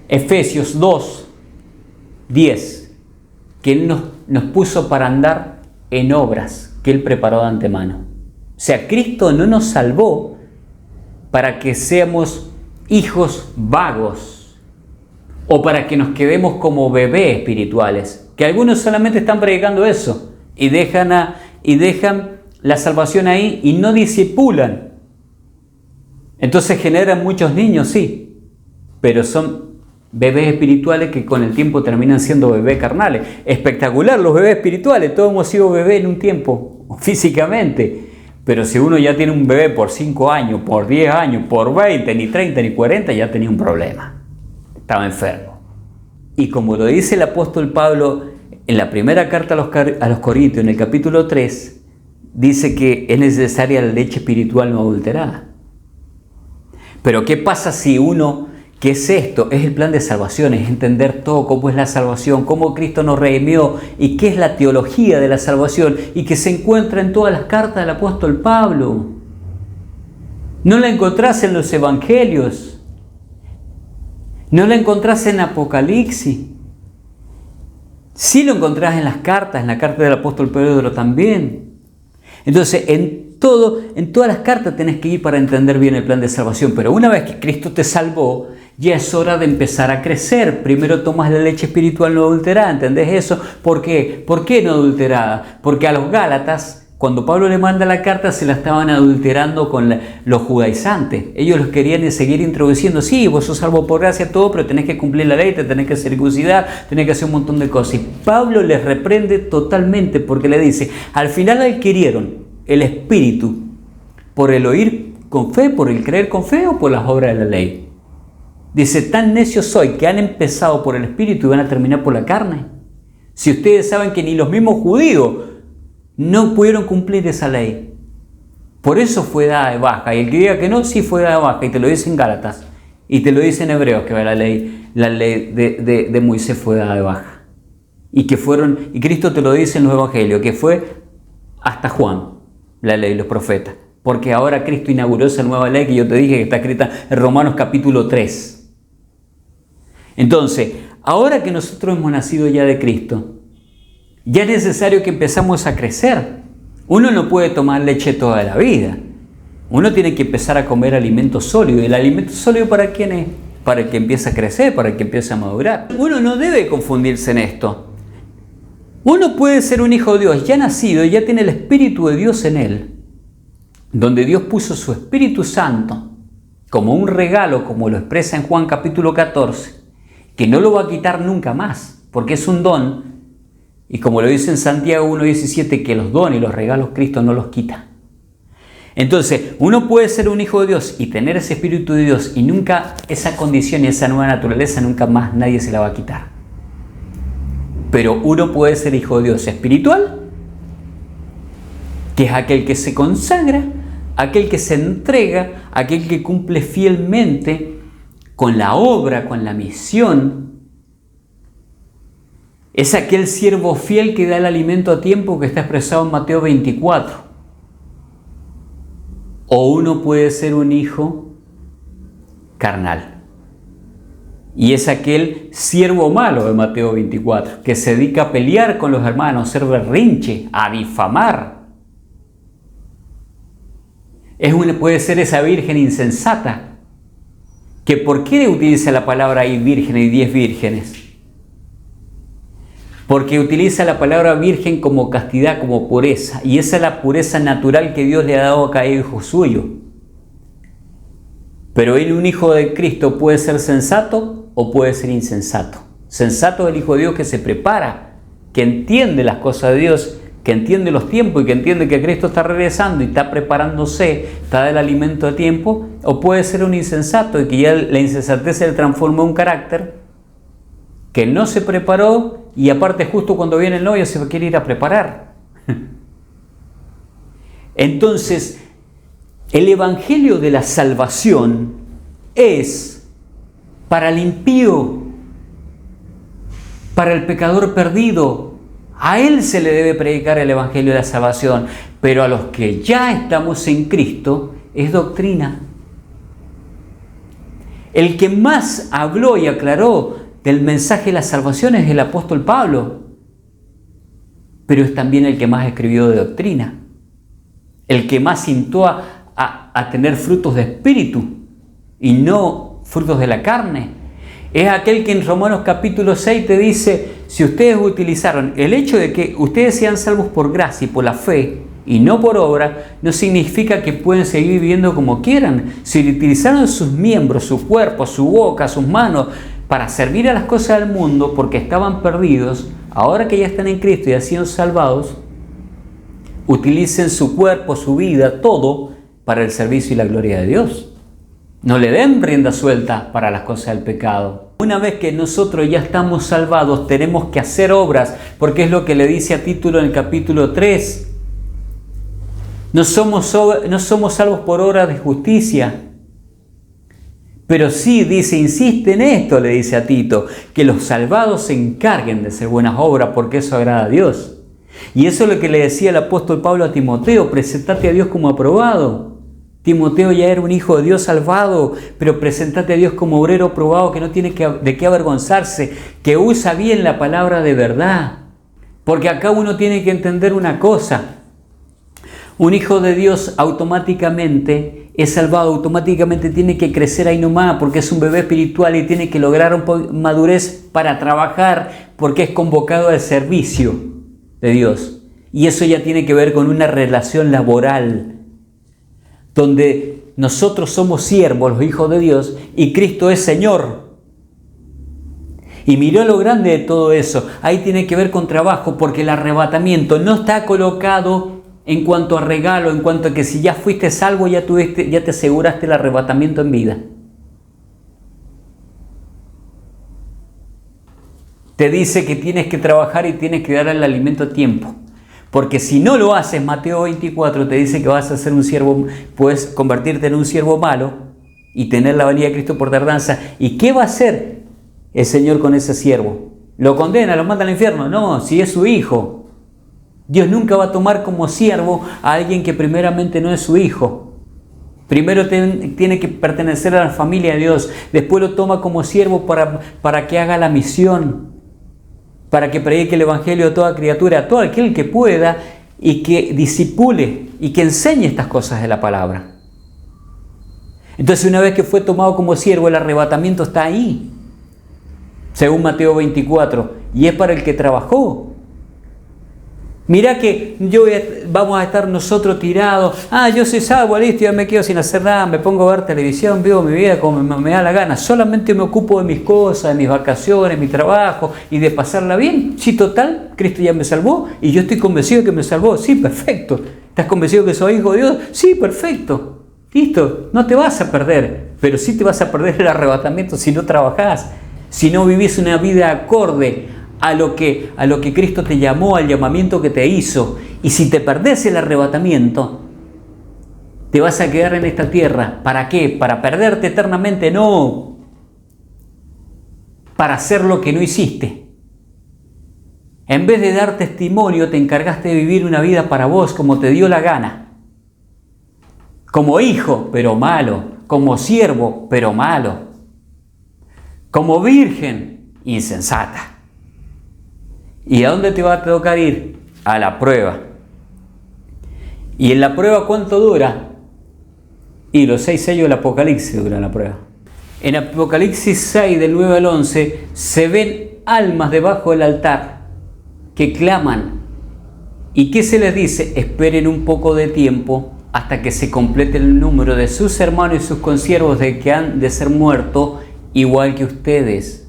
Efesios 2:10, que Él nos puso para andar en obras que Él preparó de antemano. O sea, Cristo no nos salvó para que seamos hijos vagos o para que nos quedemos como bebés espirituales, que algunos solamente están predicando eso y dejan la salvación ahí y no discipulan. Entonces generan muchos niños, sí, pero son bebés espirituales que con el tiempo terminan siendo bebés carnales. Espectacular los bebés espirituales, todos hemos sido bebés en un tiempo, físicamente. Pero si uno ya tiene un bebé por 5 años, por 10 años, por 20, ni 30, ni 40, ya tenía un problema. Estaba enfermo. Y como lo dice el apóstol Pablo en la primera carta a los Corintios, en el capítulo 3, dice que es necesaria la leche espiritual no adulterada. Pero ¿qué pasa si uno... ¿Qué es esto? Es el plan de salvación, es entender todo cómo es la salvación, cómo Cristo nos redimió y qué es la teología de la salvación y que se encuentra en todas las cartas del apóstol Pablo. No la encontrás en los evangelios, no la encontrás en Apocalipsis. Sí lo encontrás en las cartas, en la carta del apóstol Pedro también. Entonces, en todas las cartas tenés que ir para entender bien el plan de salvación, pero una vez que Cristo te salvó, ya es hora de empezar a crecer. Primero tomas la leche espiritual no adulterada, ¿entendés eso? ¿Por qué? ¿Por qué no adulterada? Porque a los Gálatas, cuando Pablo le manda la carta, se la estaban adulterando con los judaizantes. Ellos los querían seguir introduciendo. Sí, vos sos salvo por gracia, todo, pero tenés que cumplir la ley, te tenés que circuncidar, tenés que hacer un montón de cosas. Y Pablo les reprende totalmente porque le dice, al final adquirieron el Espíritu por el oír con fe, por el creer con fe o por las obras de la ley. Dice, tan necios soy que han empezado por el Espíritu y van a terminar por la carne. Si ustedes saben que ni los mismos judíos no pudieron cumplir esa ley. Por eso fue dada de baja. Y el que diga que no, sí fue dada de baja. Y te lo dice en Gálatas. Y te lo dice en Hebreos, que la ley de Moisés fue dada de baja. Y Cristo te lo dice en los Evangelios, que fue hasta Juan, la ley de los profetas. Porque ahora Cristo inauguró esa nueva ley que yo te dije que está escrita en Romanos capítulo 3. Entonces, ahora que nosotros hemos nacido ya de Cristo, ya es necesario que empezamos a crecer. Uno no puede tomar leche toda la vida. Uno tiene que empezar a comer alimento sólido. ¿Y el alimento sólido para quién es? Para el que empieza a crecer, para el que empieza a madurar. Uno no debe confundirse en esto. Uno puede ser un hijo de Dios, ya nacido, ya tiene el Espíritu de Dios en él, donde Dios puso su Espíritu Santo como un regalo, como lo expresa en Juan capítulo 14, que no lo va a quitar nunca más, porque es un don. Y como lo dice en Santiago 1:17, que los dones y los regalos Cristo no los quita. Entonces, uno puede ser un hijo de Dios y tener ese Espíritu de Dios y nunca esa condición y esa nueva naturaleza, nunca más nadie se la va a quitar. Pero uno puede ser hijo de Dios espiritual, que es aquel que se consagra, aquel que se entrega, aquel que cumple fielmente con la obra, con la misión. Es aquel siervo fiel que da el alimento a tiempo que está expresado en Mateo 24. O uno puede ser un hijo carnal. Y es aquel siervo malo de Mateo 24, que se dedica a pelear con los hermanos, a hacer berrinche, a difamar. Puede ser esa virgen insensata, que ¿por qué utiliza la palabra ahí virgen y 10 vírgenes? Porque utiliza la palabra virgen como castidad, como pureza. Y esa es la pureza natural que Dios le ha dado a cada hijo suyo. Pero un hijo de Cristo puede ser sensato o puede ser insensato. Sensato es el hijo de Dios que se prepara, que entiende las cosas de Dios, que entiende los tiempos y que entiende que Cristo está regresando y está preparándose, está del alimento a tiempo. O puede ser un insensato y que ya la insensatez se le transforma en un carácter que no se preparó. Y aparte justo cuando viene el novio se quiere ir a preparar. Entonces, el evangelio de la salvación es para el impío, para el pecador perdido. A él se le debe predicar el evangelio de la salvación. Pero a los que ya estamos en Cristo es doctrina. El que más habló y aclaró del mensaje de la salvación es el apóstol Pablo, pero es también el que más escribió de doctrina, el que más instó a tener frutos de espíritu y no frutos de la carne. Es aquel que en Romanos capítulo 6 te dice, si ustedes utilizaron el hecho de que ustedes sean salvos por gracia y por la fe y no por obra, no significa que pueden seguir viviendo como quieran. Si utilizaron sus miembros, su cuerpo, su boca, sus manos, para servir a las cosas del mundo porque estaban perdidos, ahora que ya están en Cristo y han sido salvados, utilicen su cuerpo, su vida, todo para el servicio y la gloria de Dios. No le den rienda suelta para las cosas del pecado. Una vez que nosotros ya estamos salvados, tenemos que hacer obras, porque es lo que le dice a Tito en el capítulo 3. No somos salvos por obras de justicia. Pero sí, dice, insiste en esto, le dice a Tito, que los salvados se encarguen de hacer buenas obras porque eso agrada a Dios. Y eso es lo que le decía el apóstol Pablo a Timoteo, presentate a Dios como aprobado. Timoteo ya era un hijo de Dios salvado, pero presentate a Dios como obrero aprobado que no tiene de qué avergonzarse, que usa bien la palabra de verdad. Porque acá uno tiene que entender una cosa. Un hijo de Dios automáticamente es salvado, automáticamente tiene que crecer ahí nomás porque es un bebé espiritual y tiene que lograr madurez para trabajar porque es convocado al servicio de Dios. Y eso ya tiene que ver con una relación laboral donde nosotros somos siervos, los hijos de Dios, y Cristo es Señor. Y miró lo grande de todo eso. Ahí tiene que ver con trabajo, porque el arrebatamiento no está colocado en cuanto a regalo, en cuanto a que si ya fuiste salvo, ya te aseguraste el arrebatamiento en vida. Te dice que tienes que trabajar y tienes que dar el alimento a tiempo. Porque si no lo haces, Mateo 24 te dice que vas a ser un siervo, puedes convertirte en un siervo malo y tener la venida de Cristo por tardanza. ¿Y qué va a hacer el Señor con ese siervo? ¿Lo condena, lo manda al infierno? No, si es su hijo. Dios nunca va a tomar como siervo a alguien que primeramente no es su hijo. Primero tiene que pertenecer a la familia de Dios. Después lo toma como siervo para que haga la misión, para que predique el evangelio a toda criatura, a todo aquel que pueda, y que discipule y que enseñe estas cosas de la palabra. Entonces, una vez que fue tomado como siervo, el arrebatamiento está ahí, según Mateo 24, y es para el que trabajó. Mirá que vamos a estar nosotros tirados. Yo soy salvo, listo, ya me quedo sin hacer nada, me pongo a ver televisión, vivo mi vida como me da la gana. Solamente me ocupo de mis cosas, de mis vacaciones, mi trabajo y de pasarla bien. Sí, total, Cristo ya me salvó y yo estoy convencido de que me salvó. Sí, perfecto. ¿Estás convencido que soy hijo de Dios? Sí, perfecto. Listo, no te vas a perder, pero sí te vas a perder el arrebatamiento si no trabajás, si no vivís una vida acorde a lo que Cristo te llamó, al llamamiento que te hizo. Y si te perdés el arrebatamiento, te vas a quedar en esta tierra. ¿Para qué? ¿Para perderte eternamente? No. Para hacer lo que no hiciste. En vez de dar testimonio, te encargaste de vivir una vida para vos como te dio la gana. Como hijo, pero malo. Como siervo, pero malo. Como virgen, insensata. ¿Y a dónde te va a tocar ir? A la prueba. ¿Y en la prueba cuánto dura? Y los 6 sellos del Apocalipsis duran la prueba. En Apocalipsis 6, del 9 al 11, se ven almas debajo del altar que claman. ¿Y qué se les dice? Esperen un poco de tiempo hasta que se complete el número de sus hermanos y sus consiervos de que han de ser muertos igual que ustedes.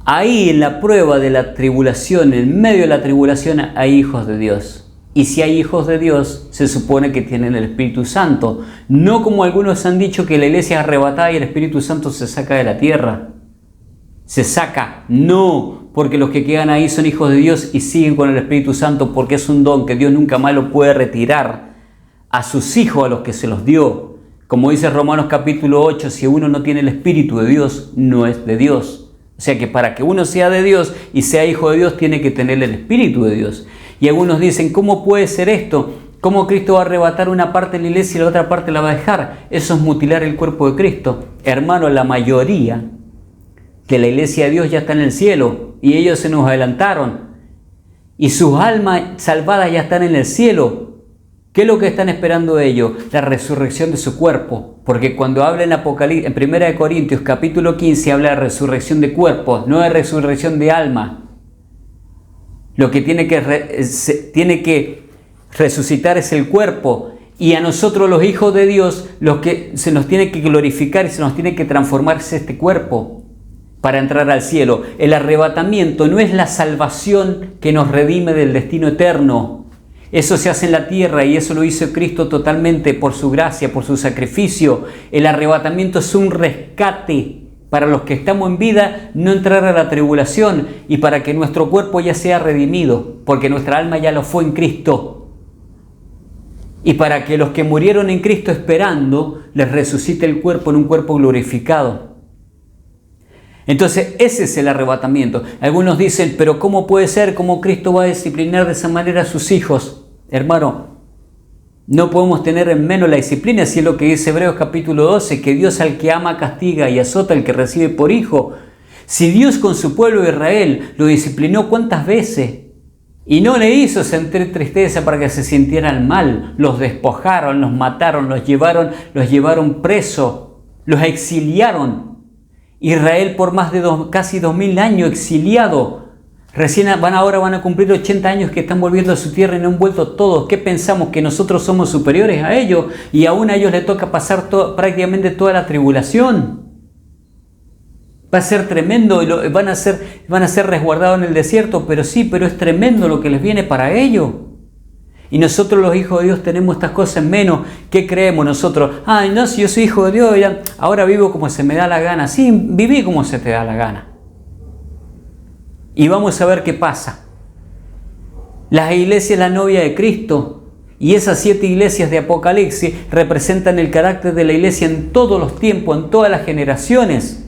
Ahí en la prueba de la tribulación, en medio de la tribulación, hay hijos de Dios. Y si hay hijos de Dios, se supone que tienen el Espíritu Santo. No como algunos han dicho que la iglesia es arrebatada y el Espíritu Santo se saca de la tierra. Se saca. No, porque los que quedan ahí son hijos de Dios y siguen con el Espíritu Santo porque es un don que Dios nunca más lo puede retirar a sus hijos, a los que se los dio. Como dice Romanos capítulo 8, si uno no tiene el Espíritu de Dios, no es de Dios. O sea que para que uno sea de Dios y sea hijo de Dios, tiene que tener el Espíritu de Dios. Y algunos dicen, ¿cómo puede ser esto? ¿Cómo Cristo va a arrebatar una parte de la iglesia y la otra parte la va a dejar? Eso es mutilar el cuerpo de Cristo. Hermano, la mayoría de la iglesia de Dios ya está en el cielo y ellos se nos adelantaron. Y sus almas salvadas ya están en el cielo. ¿Qué es lo que están esperando ellos? La resurrección de su cuerpo. Porque cuando habla en 1 Corintios capítulo 15 habla de resurrección de cuerpos, no de resurrección de alma. Lo que tiene que resucitar es el cuerpo. Y a nosotros los hijos de Dios, los que se nos tiene que glorificar y se nos tiene que transformarse este cuerpo para entrar al cielo. El arrebatamiento no es la salvación que nos redime del destino eterno. Eso se hace en la tierra y eso lo hizo Cristo totalmente por su gracia, por su sacrificio. El arrebatamiento es un rescate para los que estamos en vida, no entrar a la tribulación y para que nuestro cuerpo ya sea redimido, porque nuestra alma ya lo fue en Cristo. Y para que los que murieron en Cristo esperando, les resucite el cuerpo en un cuerpo glorificado. Entonces ese es el arrebatamiento. Algunos dicen, pero ¿cómo puede ser? ¿Cómo Cristo va a disciplinar de esa manera a sus hijos? Hermano, no podemos tener en menos la disciplina, si es lo que dice Hebreos capítulo 12, que Dios al que ama castiga y azota al que recibe por hijo. Si Dios con su pueblo Israel lo disciplinó, ¿cuántas veces? Y no le hizo sentir tristeza para que se sintieran mal. Los despojaron, los mataron, los llevaron presos, los exiliaron. Israel por más de casi 2000 años exiliado. Ahora van a cumplir 80 años que están volviendo a su tierra y no han vuelto todos. ¿Qué pensamos? ¿Que nosotros somos superiores a ellos? Y aún a ellos les toca pasar prácticamente toda la tribulación. Va a ser tremendo y van a ser resguardados en el desierto, pero es tremendo lo que les viene para ellos. Y nosotros los hijos de Dios tenemos estas cosas en menos. ¿Qué creemos nosotros? Ay, no, si yo soy hijo de Dios, ahora vivo como se me da la gana. Sí, viví como se te da la gana. Y vamos a ver qué pasa. Las iglesias, la novia de Cristo, y esas 7 iglesias de Apocalipsis representan el carácter de la iglesia en todos los tiempos, en todas las generaciones.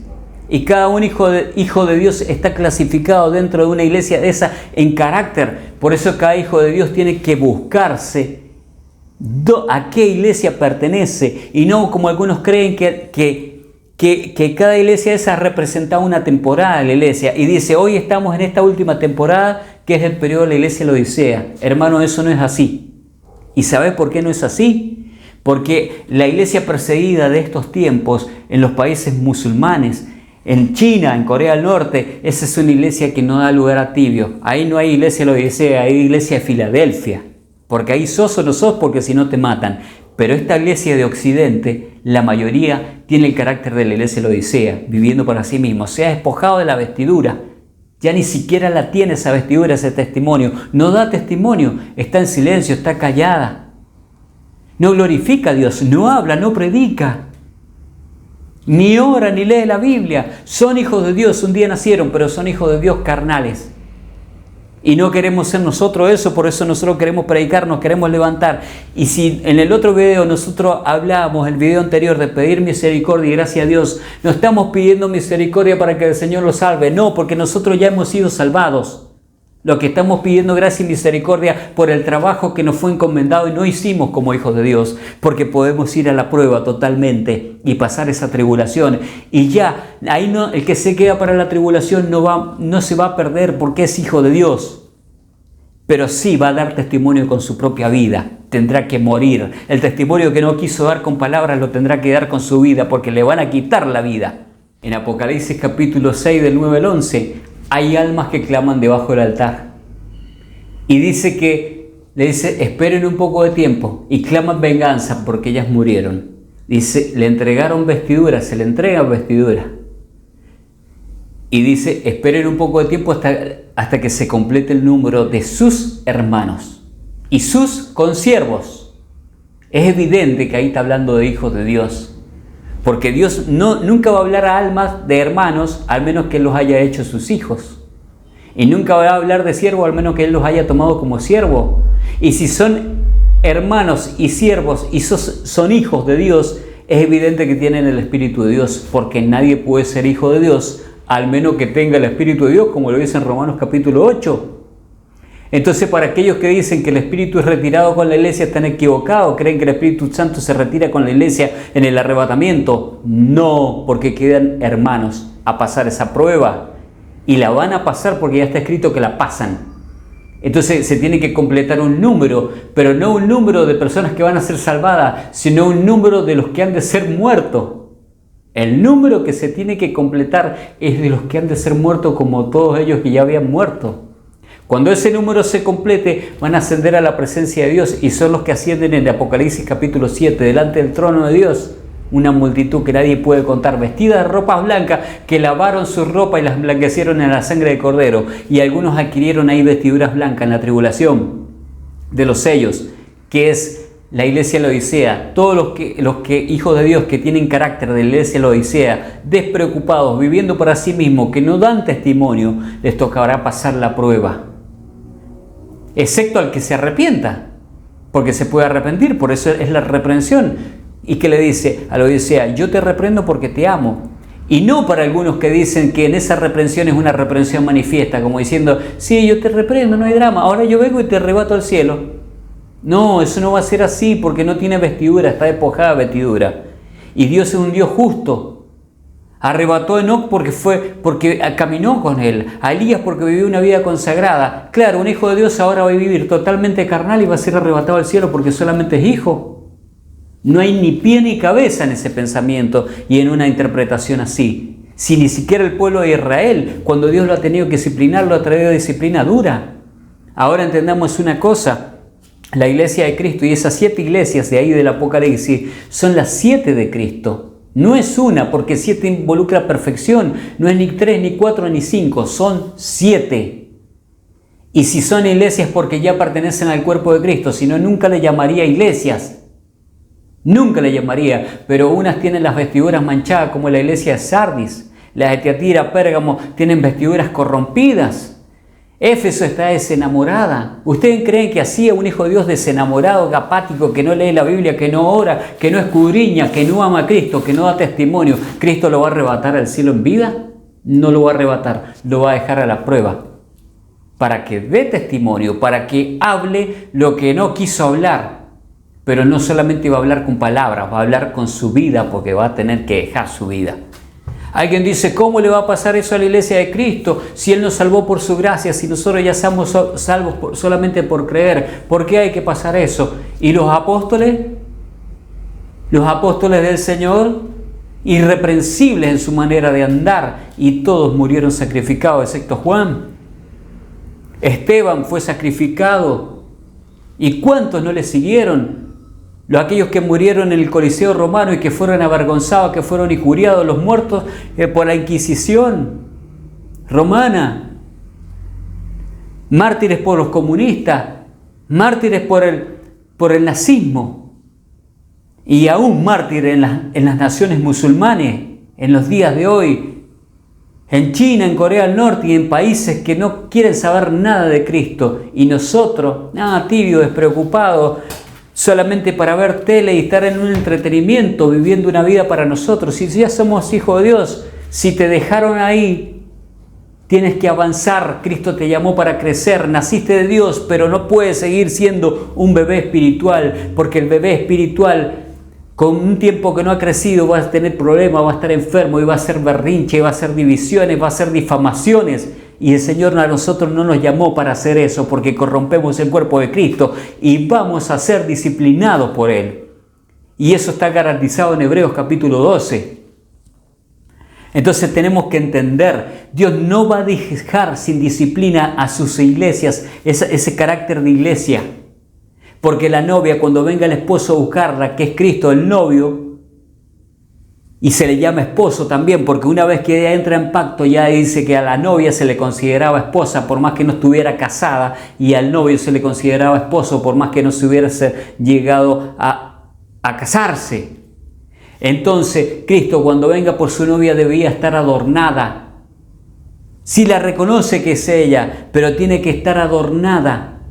Y cada un hijo de Dios está clasificado dentro de una iglesia de esa en carácter. Por eso cada hijo de Dios tiene que buscarse a qué iglesia pertenece. Y no como algunos creen que cada iglesia esa representa una temporada de la iglesia. Y dice, hoy estamos en esta última temporada que es el periodo de la iglesia de la Odisea. Hermano, eso no es así. ¿Y sabes por qué no es así? Porque la iglesia perseguida de estos tiempos en los países musulmanes, en China, en Corea del Norte, esa es una iglesia que no da lugar a tibio. Ahí no hay iglesia de la Odisea, hay iglesia de Filadelfia. Porque ahí sos o no sos, porque si no te matan. Pero esta iglesia de Occidente, la mayoría tiene el carácter de la iglesia de la Odisea, viviendo para sí mismo. Se ha despojado de la vestidura. Ya ni siquiera la tiene esa vestidura, ese testimonio. No da testimonio, está en silencio, está callada. No glorifica a Dios, no habla, no predica. Ni ora, ni lee la Biblia. Son hijos de Dios, un día nacieron, pero son hijos de Dios carnales. Y no queremos ser nosotros eso, por eso nosotros queremos predicar, nos queremos levantar. Y si en el otro video nosotros hablábamos, el video anterior, de pedir misericordia y gracia a Dios, no estamos pidiendo misericordia para que el Señor los salve. No, porque nosotros ya hemos sido salvados. Lo que estamos pidiendo gracia y misericordia por el trabajo que nos fue encomendado y no hicimos como hijos de Dios, porque podemos ir a la prueba totalmente y pasar esa tribulación. Y ya, ahí no, el que se queda para la tribulación no se va a perder porque es hijo de Dios, pero sí va a dar testimonio con su propia vida. Tendrá que morir. El testimonio que no quiso dar con palabras lo tendrá que dar con su vida, porque le van a quitar la vida. En Apocalipsis capítulo 6 del 9 al 11, hay almas que claman debajo del altar. Y le dice, esperen un poco de tiempo y claman venganza porque ellas murieron. Dice, le entregaron vestiduras, se le entrega vestidura. Y dice, esperen un poco de tiempo hasta que se complete el número de sus hermanos y sus consiervos. Es evidente que ahí está hablando de hijos de Dios. Porque Dios nunca va a hablar a almas de hermanos al menos que Él los haya hecho sus hijos. Y nunca va a hablar de siervos al menos que Él los haya tomado como siervo. Y si son hermanos y siervos y son hijos de Dios, es evidente que tienen el Espíritu de Dios, porque nadie puede ser hijo de Dios al menos que tenga el Espíritu de Dios, como lo dice en Romanos capítulo 8. Entonces, para aquellos que dicen que el Espíritu es retirado con la iglesia, están equivocados. Creen que el Espíritu Santo se retira con la iglesia en el arrebatamiento. No, porque quedan hermanos a pasar esa prueba. Y la van a pasar porque ya está escrito que la pasan. Entonces se tiene que completar un número, pero no un número de personas que van a ser salvadas, sino un número de los que han de ser muertos. El número que se tiene que completar es de los que han de ser muertos, como todos ellos que ya habían muerto. Cuando ese número se complete, van a ascender a la presencia de Dios, y son los que ascienden en Apocalipsis capítulo 7, delante del trono de Dios. Una multitud que nadie puede contar, vestida de ropas blancas, que lavaron su ropa y las blanquecieron en la sangre de Cordero. Y algunos adquirieron ahí vestiduras blancas en la tribulación de los sellos, que es la iglesia de la Odisea. Todos los que hijos de Dios que tienen carácter de la iglesia de la Odisea, despreocupados, viviendo para sí mismos, que no dan testimonio, les tocará pasar la prueba. Excepto al que se arrepienta, porque se puede arrepentir, por eso es la reprensión. Y que le dice a la Odisea, yo te reprendo porque te amo. Y no para algunos que dicen que en esa reprensión es una reprensión manifiesta, como diciendo, sí, yo te reprendo, no hay drama, ahora yo vengo y te arrebato al cielo. No, eso no va a ser así, porque no tiene vestidura, está despojada de vestidura. Y Dios es un Dios justo. Arrebató a Enoc porque caminó con él. A Elías porque vivió una vida consagrada. Claro, un hijo de Dios ahora va a vivir totalmente carnal y va a ser arrebatado al cielo porque solamente es hijo. No hay ni pie ni cabeza en ese pensamiento y en una interpretación así. Si ni siquiera el pueblo de Israel, cuando Dios lo ha tenido que disciplinar, lo ha traído disciplina dura. Ahora entendamos una cosa. La iglesia de Cristo y esas 7 iglesias de ahí del Apocalipsis son las 7 de Cristo. No es una, porque 7 involucra perfección. No es ni 3, ni 4, ni 5. Son 7. Y si son iglesias porque ya pertenecen al cuerpo de Cristo, si no, nunca le llamaría iglesias. Nunca le llamaría. Pero unas tienen las vestiduras manchadas, como la iglesia de Sardis. Las de Tiatira, Pérgamo, tienen vestiduras corrompidas. Éfeso está desenamorada. ¿Ustedes creen que así un hijo de Dios desenamorado, apático, que no lee la Biblia, que no ora, que no escudriña, que no ama a Cristo, que no da testimonio, Cristo lo va a arrebatar al cielo en vida? No lo va a arrebatar, lo va a dejar a la prueba para que dé testimonio, para que hable lo que no quiso hablar. Pero no solamente va a hablar con palabras, va a hablar con su vida, porque va a tener que dejar su vida. Alguien dice, ¿cómo le va a pasar eso a la iglesia de Cristo si Él nos salvó por su gracia, si nosotros ya somos salvos solamente por creer? ¿Por qué hay que pasar eso? ¿Y los apóstoles? Los apóstoles del Señor, irreprensibles en su manera de andar, y todos murieron sacrificados, excepto Juan. Esteban fue sacrificado. ¿Y cuántos no le siguieron? Aquellos que murieron en el Coliseo romano y que fueron avergonzados, que fueron injuriados, los muertos por la Inquisición romana, mártires por los comunistas, mártires por el nazismo, y aún mártires en las naciones musulmanes en los días de hoy, en China, en Corea del Norte y en países que no quieren saber nada de Cristo. Y nosotros, tibios, despreocupados, solamente para ver tele y estar en un entretenimiento, viviendo una vida para nosotros. Si ya somos hijos de Dios, si te dejaron ahí, tienes que avanzar. Cristo te llamó para crecer, naciste de Dios, pero no puedes seguir siendo un bebé espiritual, porque el bebé espiritual, con un tiempo que no ha crecido, va a tener problemas, va a estar enfermo y va a hacer berrinche, va a hacer divisiones, va a hacer difamaciones. Y el Señor a nosotros no nos llamó para hacer eso, porque corrompemos el cuerpo de Cristo y vamos a ser disciplinados por Él. Y eso está garantizado en Hebreos capítulo 12. Entonces tenemos que entender, Dios no va a dejar sin disciplina a sus iglesias, ese carácter de iglesia. Porque la novia, cuando venga el esposo a buscarla, que es Cristo el novio, y se le llama esposo también, porque una vez que ella entra en pacto, ya dice que a la novia se le consideraba esposa por más que no estuviera casada, y al novio se le consideraba esposo por más que no se hubiese llegado a casarse. Entonces, Cristo, cuando venga por su novia, debía estar adornada. Sí la reconoce que es ella, pero tiene que estar adornada,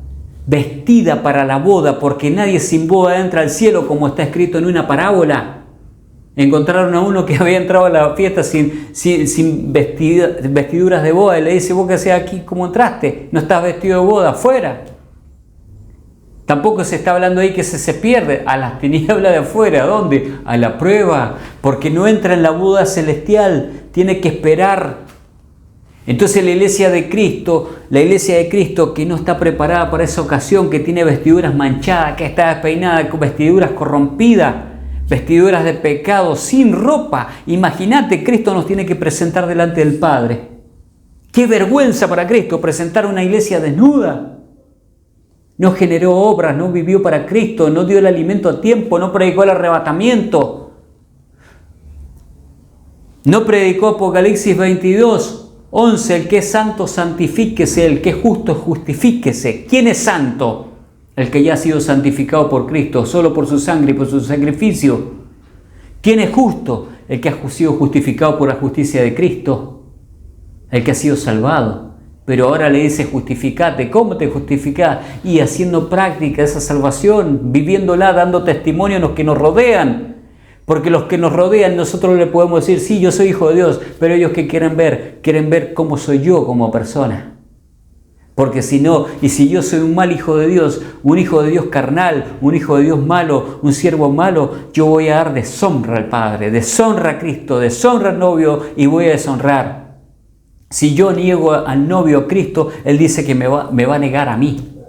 vestida para la boda, porque nadie sin boda entra al cielo, como está escrito en una parábola. Encontraron a uno que había entrado a la fiesta sin vestiduras de boda y le dice, ¿vos qué hacés aquí? ¿Cómo entraste? No estás vestido de boda, afuera. Tampoco se está hablando ahí que se pierde a las tinieblas de afuera. ¿A dónde? A la prueba, porque no entra en la boda celestial, tiene que esperar. Entonces la iglesia de Cristo que no está preparada para esa ocasión, que tiene vestiduras manchadas, que está despeinada, con vestiduras corrompidas, vestiduras de pecado, sin ropa. Imagínate, Cristo nos tiene que presentar delante del Padre. ¡Qué vergüenza para Cristo presentar una iglesia desnuda! No generó obras, no vivió para Cristo, no dio el alimento a tiempo, no predicó el arrebatamiento. No predicó Apocalipsis 22:11, el que es santo, santifíquese, el que es justo, justifíquese. ¿Quién es santo? El que ya ha sido santificado por Cristo, solo por su sangre y por su sacrificio. ¿Quién es justo? El que ha sido justificado por la justicia de Cristo, el que ha sido salvado. Pero ahora le dice, justificate. ¿Cómo te justificás? Y haciendo práctica esa salvación, viviéndola, dando testimonio a los que nos rodean. Porque los que nos rodean, nosotros le podemos decir, sí, yo soy hijo de Dios, pero ellos que quieren ver cómo soy yo como persona. Porque si no, y si yo soy un mal hijo de Dios, un hijo de Dios carnal, un hijo de Dios malo, un siervo malo, yo voy a dar deshonra al Padre, deshonra a Cristo, deshonra al novio y voy a deshonrar. Si yo niego al novio a Cristo, Él dice que me va a negar a mí.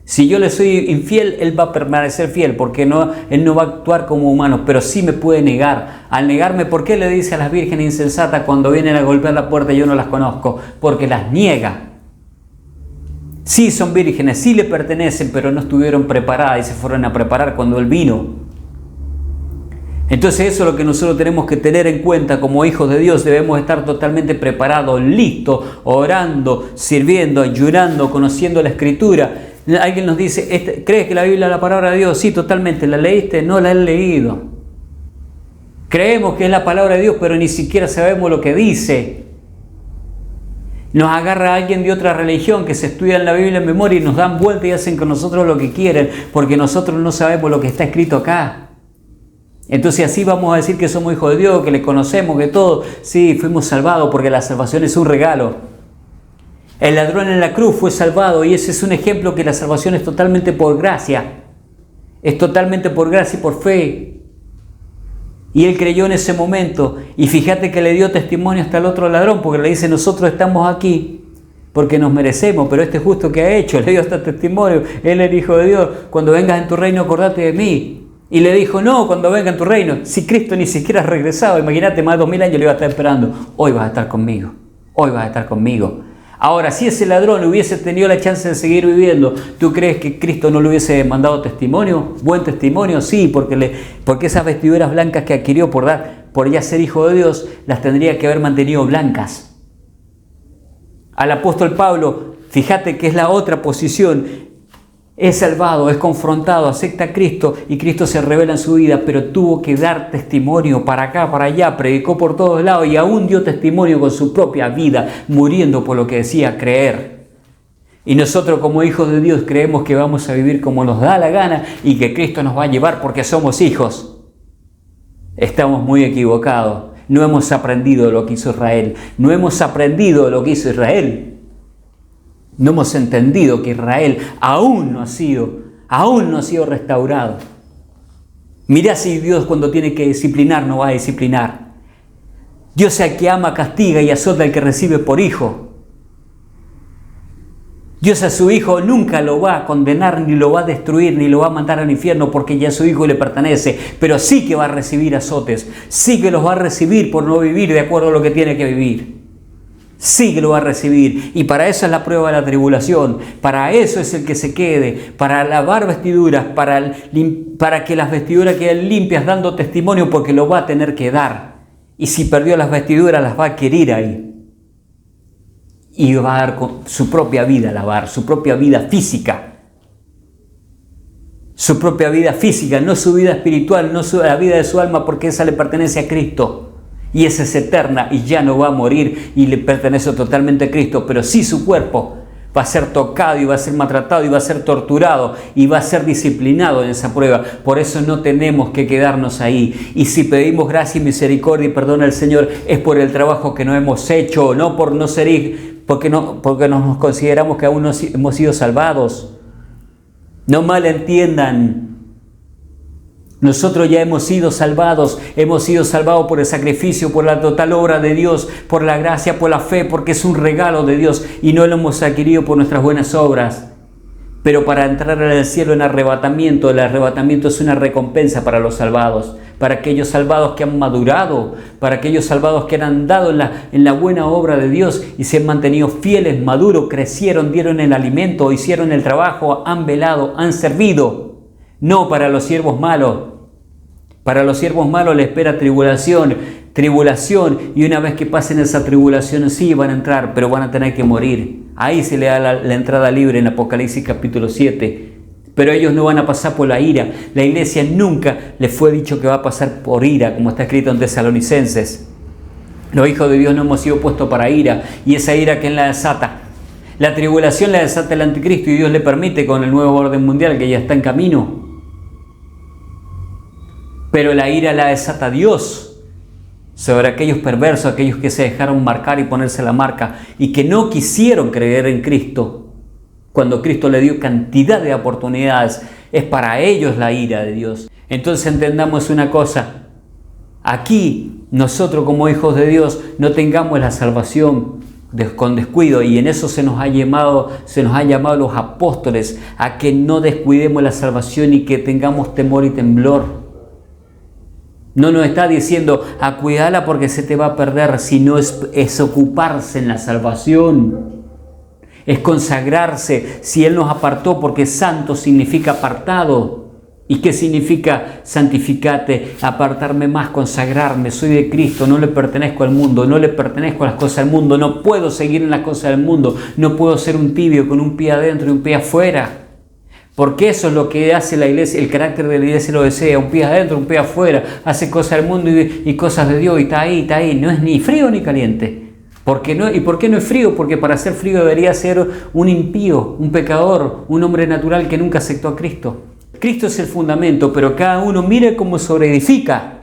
Si yo le soy infiel, Él va a permanecer fiel, porque Él no va a actuar como humano, pero sí me puede negar. Al negarme, ¿por qué le dice a las vírgenes insensatas cuando vienen a golpear la puerta y yo no las conozco? Porque las niega. Sí son vírgenes, sí le pertenecen, pero no estuvieron preparadas y se fueron a preparar cuando Él vino. Entonces eso es lo que nosotros tenemos que tener en cuenta como hijos de Dios. Debemos estar totalmente preparados, listos, orando, sirviendo, ayunando, conociendo la Escritura. Alguien nos dice, ¿crees que la Biblia es la palabra de Dios? Sí, totalmente. ¿La leíste? No la he leído. Creemos que es la palabra de Dios, pero ni siquiera sabemos lo que dice. Nos agarra alguien de otra religión que se estudia en la Biblia en memoria y nos dan vuelta y hacen con nosotros lo que quieren, porque nosotros no sabemos lo que está escrito acá. Entonces así vamos a decir que somos hijos de Dios, que le conocemos, que todo. Sí, fuimos salvados porque la salvación es un regalo. El ladrón en la cruz fue salvado y ese es un ejemplo que la salvación es totalmente por gracia. Es totalmente por gracia y por fe. Y él creyó en ese momento. Y fíjate que le dio testimonio hasta el otro ladrón, porque le dice, nosotros estamos aquí porque nos merecemos, pero este justo que ha hecho, le dio hasta testimonio. Él es el Hijo de Dios. Cuando vengas en tu reino, acordate de mí. Y le dijo, no, cuando venga en tu reino. Si Cristo ni siquiera ha regresado, imagínate, más de 2000 años le iba a estar esperando. Hoy vas a estar conmigo. Hoy vas a estar conmigo. Ahora, si ese ladrón hubiese tenido la chance de seguir viviendo, ¿tú crees que Cristo no le hubiese mandado testimonio? ¿Buen testimonio? Sí, porque esas vestiduras blancas que adquirió por ya ser hijo de Dios, las tendría que haber mantenido blancas. Al apóstol Pablo, fíjate que es la otra posición. Es salvado, es confrontado, acepta a Cristo y Cristo se revela en su vida, pero tuvo que dar testimonio para acá, para allá, predicó por todos lados y aún dio testimonio con su propia vida, muriendo por lo que decía creer. Y nosotros como hijos de Dios creemos que vamos a vivir como nos da la gana y que Cristo nos va a llevar porque somos hijos. Estamos muy equivocados. No hemos aprendido lo que hizo Israel. No hemos aprendido lo que hizo Israel. No hemos entendido que Israel aún no ha sido restaurado. Mirá si Dios cuando tiene que disciplinar no va a disciplinar. Dios al que ama castiga y azota al que recibe por hijo. Dios a su hijo nunca lo va a condenar, ni lo va a destruir, ni lo va a mandar al infierno porque ya su hijo le pertenece. Pero sí que va a recibir azotes, sí que los va a recibir por no vivir de acuerdo a lo que tiene que vivir. Sí que lo va a recibir y para eso es la prueba de la tribulación, para eso es el que se quede, para lavar vestiduras, para que las vestiduras queden limpias dando testimonio porque lo va a tener que dar y si perdió las vestiduras las va a adquirir ahí y va a dar con su propia vida, lavar su propia vida física, no su vida espiritual, no la vida de su alma porque esa le pertenece a Cristo. Y esa es eterna y ya no va a morir y le pertenece totalmente a Cristo, pero sí su cuerpo va a ser tocado y va a ser maltratado y va a ser torturado y va a ser disciplinado en esa prueba. Por eso no tenemos que quedarnos ahí. Y si pedimos gracia y misericordia y perdón al Señor es por el trabajo que no hemos hecho, no por no ser, porque nos consideramos que aún no hemos sido salvados. No malentiendan. Nosotros ya hemos sido salvados por el sacrificio, por la total obra de Dios, por la gracia, por la fe, porque es un regalo de Dios y no lo hemos adquirido por nuestras buenas obras. Pero para entrar al cielo en arrebatamiento, el arrebatamiento es una recompensa para los salvados, para aquellos salvados que han madurado, para aquellos salvados que han andado en la buena obra de Dios y se han mantenido fieles, maduros, crecieron, dieron el alimento, hicieron el trabajo, han velado, han servido. No para los siervos malos. Para los siervos malos les espera tribulación, y una vez que pasen esa tribulación sí van a entrar, pero van a tener que morir. Ahí se le da la entrada libre en Apocalipsis capítulo 7. Pero ellos no van a pasar por la ira. La iglesia nunca les fue dicho que va a pasar por ira, como está escrito en Tesalonicenses. Los hijos de Dios no hemos sido puestos para ira, y esa ira que la desata. La tribulación la desata el anticristo y Dios le permite con el nuevo orden mundial que ya está en camino. Pero la ira la desata Dios. sobre aquellos perversos, aquellos que se dejaron marcar y ponerse la marca y que no quisieron creer en Cristo, cuando Cristo le dio cantidad de oportunidades. Es para ellos la ira de Dios. Entonces entendamos una cosa, aquí nosotros como hijos de Dios no tengamos la salvación con descuido, y en eso se nos ha llamado los apóstoles a que no descuidemos la salvación y que tengamos temor y temblor. No nos está diciendo a cuidarla porque se te va a perder, sino es ocuparse en la salvación. Es consagrarse. Si Él nos apartó, porque santo significa apartado. ¿Y qué significa santificate? Apartarme más, consagrarme. Soy de Cristo, no le pertenezco al mundo, no le pertenezco a las cosas del mundo. No puedo seguir en las cosas del mundo. No puedo ser un tibio con un pie adentro y un pie afuera. Porque eso es lo que hace la iglesia, el carácter de la iglesia lo desea, un pie adentro, un pie afuera, hace cosas del mundo y cosas de Dios, y está ahí, no es ni frío ni caliente. ¿Por qué no? ¿Y por qué no es frío? Porque para ser frío debería ser un impío, un pecador, un hombre natural que nunca aceptó a Cristo. Cristo es el fundamento, pero cada uno mire cómo sobreedifica.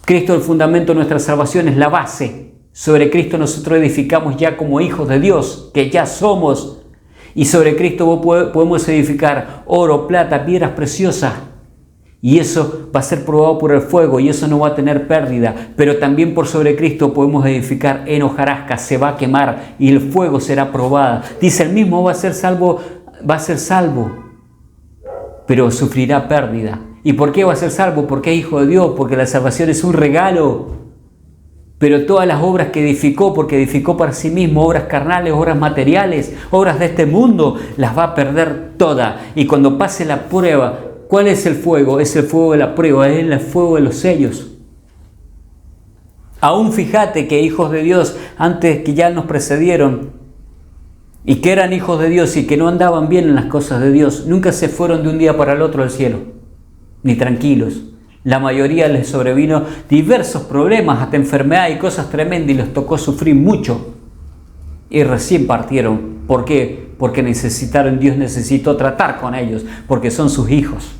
Cristo es el fundamento de nuestra salvación, es la base. Sobre Cristo nosotros edificamos ya como hijos de Dios, que ya somos. Y sobre Cristo podemos edificar oro, plata, piedras preciosas. Y eso va a ser probado por el fuego y eso no va a tener pérdida. Pero también por sobre Cristo podemos edificar en hojarasca, se va a quemar y el fuego será probada. Dice, el mismo va a ser salvo, pero sufrirá pérdida. ¿Y por qué va a ser salvo? Porque es hijo de Dios, porque la salvación es un regalo. Pero todas las obras que edificó, porque edificó para sí mismo, obras carnales, obras materiales, obras de este mundo, las va a perder todas. Y cuando pase la prueba, ¿cuál es el fuego? Es el fuego de la prueba, es el fuego de los sellos. Aún fíjate que hijos de Dios, antes que ya nos precedieron, y que eran hijos de Dios y que no andaban bien en las cosas de Dios, nunca se fueron de un día para el otro al cielo, ni tranquilos. La mayoría les sobrevino diversos problemas, hasta enfermedad y cosas tremendas, y les tocó sufrir mucho. Y recién partieron. ¿Por qué? Porque Dios necesitó tratar con ellos, porque son sus hijos.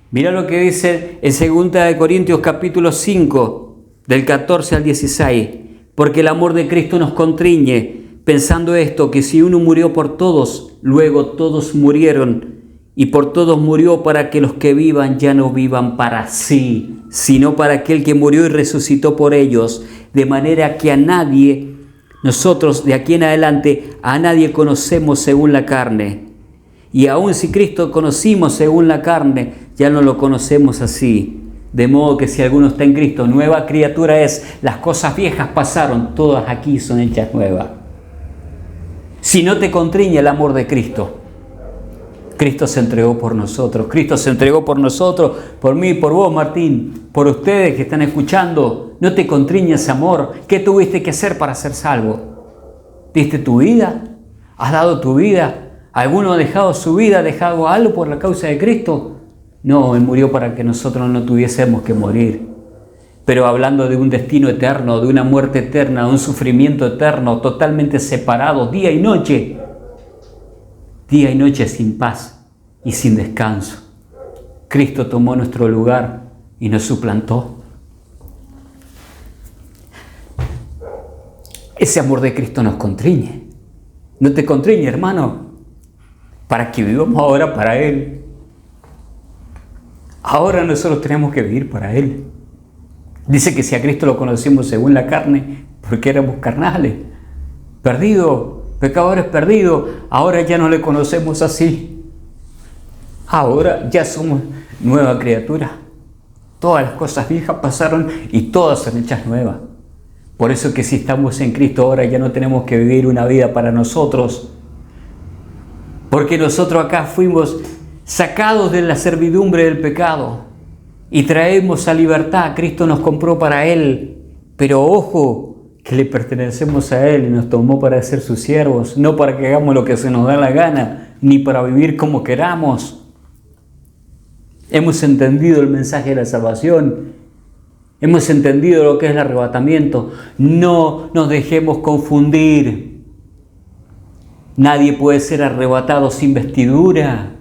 Mira lo que dice en 2 Corintios capítulo 5, del 14 al 16. Porque el amor de Cristo nos constriñe, pensando esto, que si uno murió por todos, luego todos murieron. Y por todos murió para que los que vivan ya no vivan para sí, sino para aquel que murió y resucitó por ellos. De manera que a nadie, nosotros de aquí en adelante, a nadie conocemos según la carne. Y aun si Cristo conocimos según la carne, ya no lo conocemos así. De modo que si alguno está en Cristo, nueva criatura es. Las cosas viejas pasaron, todas aquí son hechas nuevas. Si no te constriñe el amor de Cristo, Cristo se entregó por nosotros. Cristo se entregó por nosotros, por mí, por vos, Martín, por ustedes que están escuchando. No te constriñe ese amor. ¿Qué tuviste que hacer para ser salvo? ¿Diste tu vida? ¿Has dado tu vida? ¿Alguno ha dejado su vida, ha dejado algo por la causa de Cristo? No, Él murió para que nosotros no tuviésemos que morir. Pero hablando de un destino eterno, de una muerte eterna, de un sufrimiento eterno, totalmente separados, día y noche. Día y noche sin paz y sin descanso. Cristo tomó nuestro lugar y nos suplantó. Ese amor de Cristo nos constriñe. No te constriñe, hermano, para que vivamos ahora para Él. Ahora nosotros tenemos que vivir para Él. Dice que si a Cristo lo conocimos según la carne, porque éramos carnales, perdidos, pecadores perdidos, ahora ya no le conocemos así. Ahora ya somos nueva criatura. Todas las cosas viejas pasaron y todas son hechas nuevas. Por eso que si estamos en Cristo ahora ya no tenemos que vivir una vida para nosotros. Porque nosotros acá fuimos sacados de la servidumbre del pecado y traemos a libertad. Cristo nos compró para Él. Pero ojo, que le pertenecemos a Él y nos tomó para ser sus siervos, no para que hagamos lo que se nos da la gana, ni para vivir como queramos. Hemos entendido el mensaje de la salvación, hemos entendido lo que es el arrebatamiento. No nos dejemos confundir. Nadie puede ser arrebatado sin vestidura.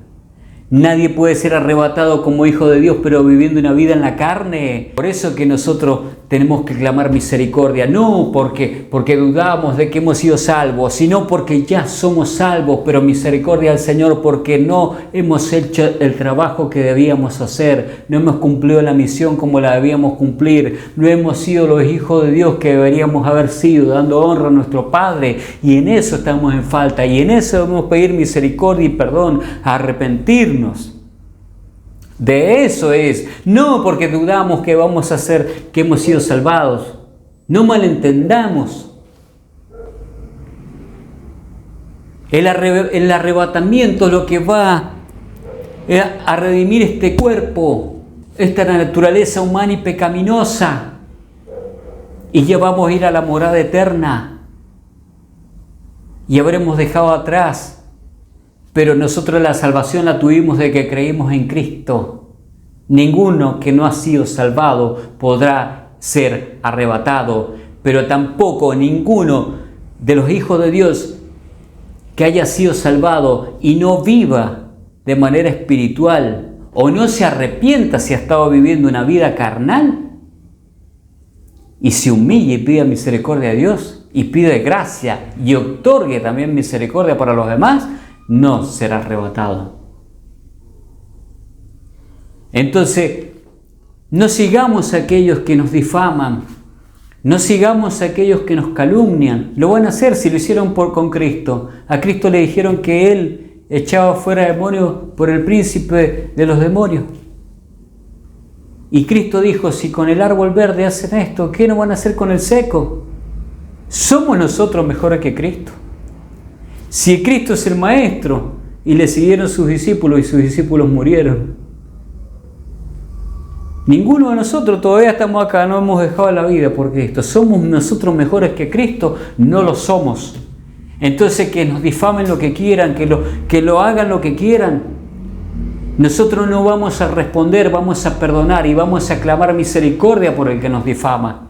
Nadie puede ser arrebatado como hijo de Dios, pero viviendo una vida en la carne. Por eso que nosotros tenemos que clamar misericordia, no porque dudamos de que hemos sido salvos, sino porque ya somos salvos, pero misericordia al Señor porque no hemos hecho el trabajo que debíamos hacer, no hemos cumplido la misión como la debíamos cumplir, no hemos sido los hijos de Dios que deberíamos haber sido, dando honra a nuestro Padre, y en eso estamos en falta, y en eso debemos pedir misericordia y perdón, arrepentirnos. De eso es, no porque dudamos que vamos a ser, que hemos sido salvados. No malentendamos. El arrebatamiento es lo que va a redimir este cuerpo, esta naturaleza humana y pecaminosa. Y ya vamos a ir a la morada eterna. Y habremos dejado atrás. Pero nosotros la salvación la tuvimos de que creímos en Cristo. Ninguno que no ha sido salvado podrá ser arrebatado, pero tampoco ninguno de los hijos de Dios que haya sido salvado y no viva de manera espiritual o no se arrepienta si ha estado viviendo una vida carnal y se humille y pida misericordia a Dios y pide gracia y otorgue también misericordia para los demás, no será arrebatado. Entonces, no sigamos a aquellos que nos difaman, no sigamos a aquellos que nos calumnian. Lo van a hacer si lo hicieron con Cristo. A Cristo le dijeron que Él echaba fuera demonios por el príncipe de los demonios. Y Cristo dijo, si con el árbol verde hacen esto, ¿qué no van a hacer con el seco? ¿Somos nosotros mejores que Cristo? Si Cristo es el Maestro y le siguieron sus discípulos y sus discípulos murieron. Ninguno de nosotros todavía estamos acá, no hemos dejado la vida por Cristo. ¿Somos nosotros mejores que Cristo? No lo somos. Entonces que nos difamen lo que quieran, que lo hagan lo que quieran. Nosotros no vamos a responder, vamos a perdonar y vamos a clamar misericordia por el que nos difama.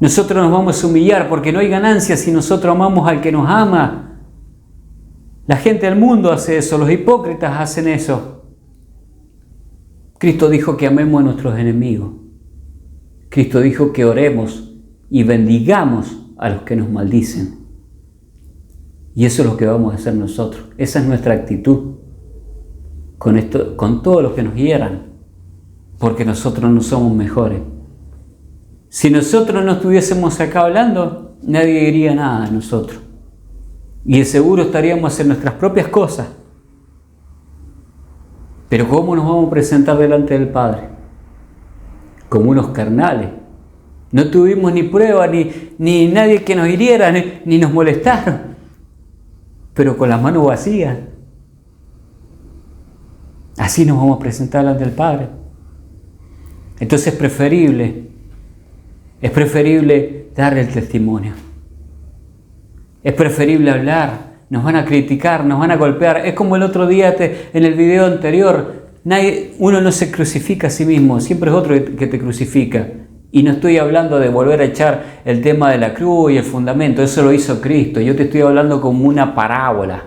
Nosotros nos vamos a humillar porque no hay ganancia si nosotros amamos al que nos ama. La gente del mundo hace eso, los hipócritas hacen eso. Cristo dijo que amemos a nuestros enemigos. Cristo dijo que oremos y bendigamos a los que nos maldicen. Y eso es lo que vamos a hacer nosotros. Esa es nuestra actitud con todos los que nos hieran, porque nosotros no somos mejores. Si nosotros no estuviésemos acá hablando, nadie diría nada de nosotros. Y de seguro estaríamos en nuestras propias cosas. Pero ¿cómo nos vamos a presentar delante del Padre? Como unos carnales. No tuvimos ni prueba, ni nadie que nos hiriera, ni nos molestaron. Pero con las manos vacías. Así nos vamos a presentar delante del Padre. Entonces es preferible darle el testimonio. Es preferible hablar. Nos van a criticar, nos van a golpear. Es como el otro día en el video anterior. Uno no se crucifica a sí mismo, siempre es otro que te crucifica. Y no estoy hablando de volver a echar el tema de la cruz y el fundamento. Eso lo hizo Cristo. Yo te estoy hablando como una parábola.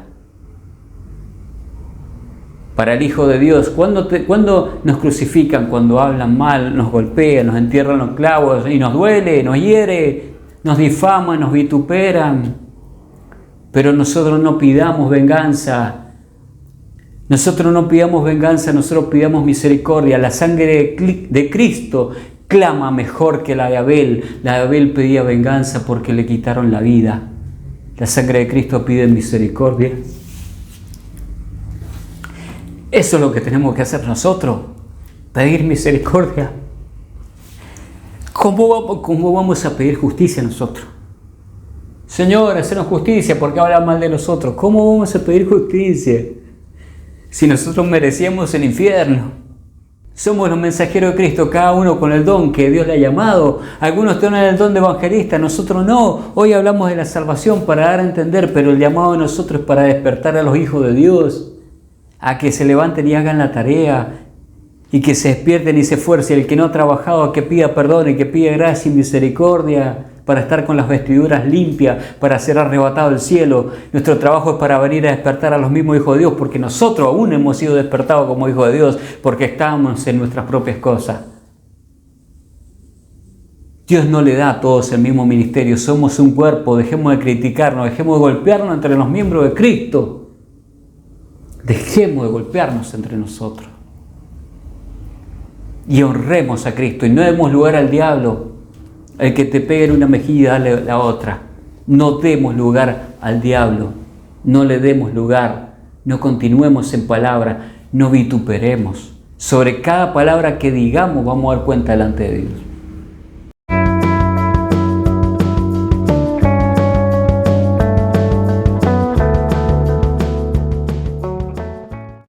Para el Hijo de Dios, ¿cuándo nos crucifican? Cuando hablan mal, nos golpean, nos entierran los clavos y nos duele, nos hiere, nos difaman, nos vituperan. Pero nosotros no pidamos venganza. Nosotros no pidamos venganza, nosotros pidamos misericordia. La sangre de Cristo clama mejor que la de Abel. La de Abel pedía venganza porque le quitaron la vida. La sangre de Cristo pide misericordia. Eso es lo que tenemos que hacer nosotros, pedir misericordia. ¿Cómo vamos a pedir justicia nosotros? Señor, hacernos justicia porque hablan mal de nosotros. ¿Cómo vamos a pedir justicia si nosotros merecíamos el infierno? Somos los mensajeros de Cristo, cada uno con el don que Dios le ha llamado. Algunos tienen el don de evangelista, nosotros no. Hoy hablamos de la salvación para dar a entender, pero el llamado de nosotros es para despertar a los hijos de Dios, a que se levanten y hagan la tarea, y que se despierten y se esfuercen. El que no ha trabajado, a que pida perdón y que pida gracia y misericordia. para estar con las vestiduras limpias, para ser arrebatado al cielo. Nuestro trabajo es para venir a despertar a los mismos hijos de Dios, porque nosotros aún hemos sido despertados como hijos de Dios, porque estamos en nuestras propias cosas. Dios no le da a todos el mismo ministerio. Somos un cuerpo. Dejemos de criticarnos, dejemos de golpearnos entre los miembros de Cristo. Dejemos de golpearnos entre nosotros. Y honremos a Cristo y no demos lugar al diablo. El que te pegue en una mejilla, dale la otra. No demos lugar al diablo. No le demos lugar. No continuemos en palabra. No vituperemos. Sobre cada palabra que digamos vamos a dar cuenta delante de Dios.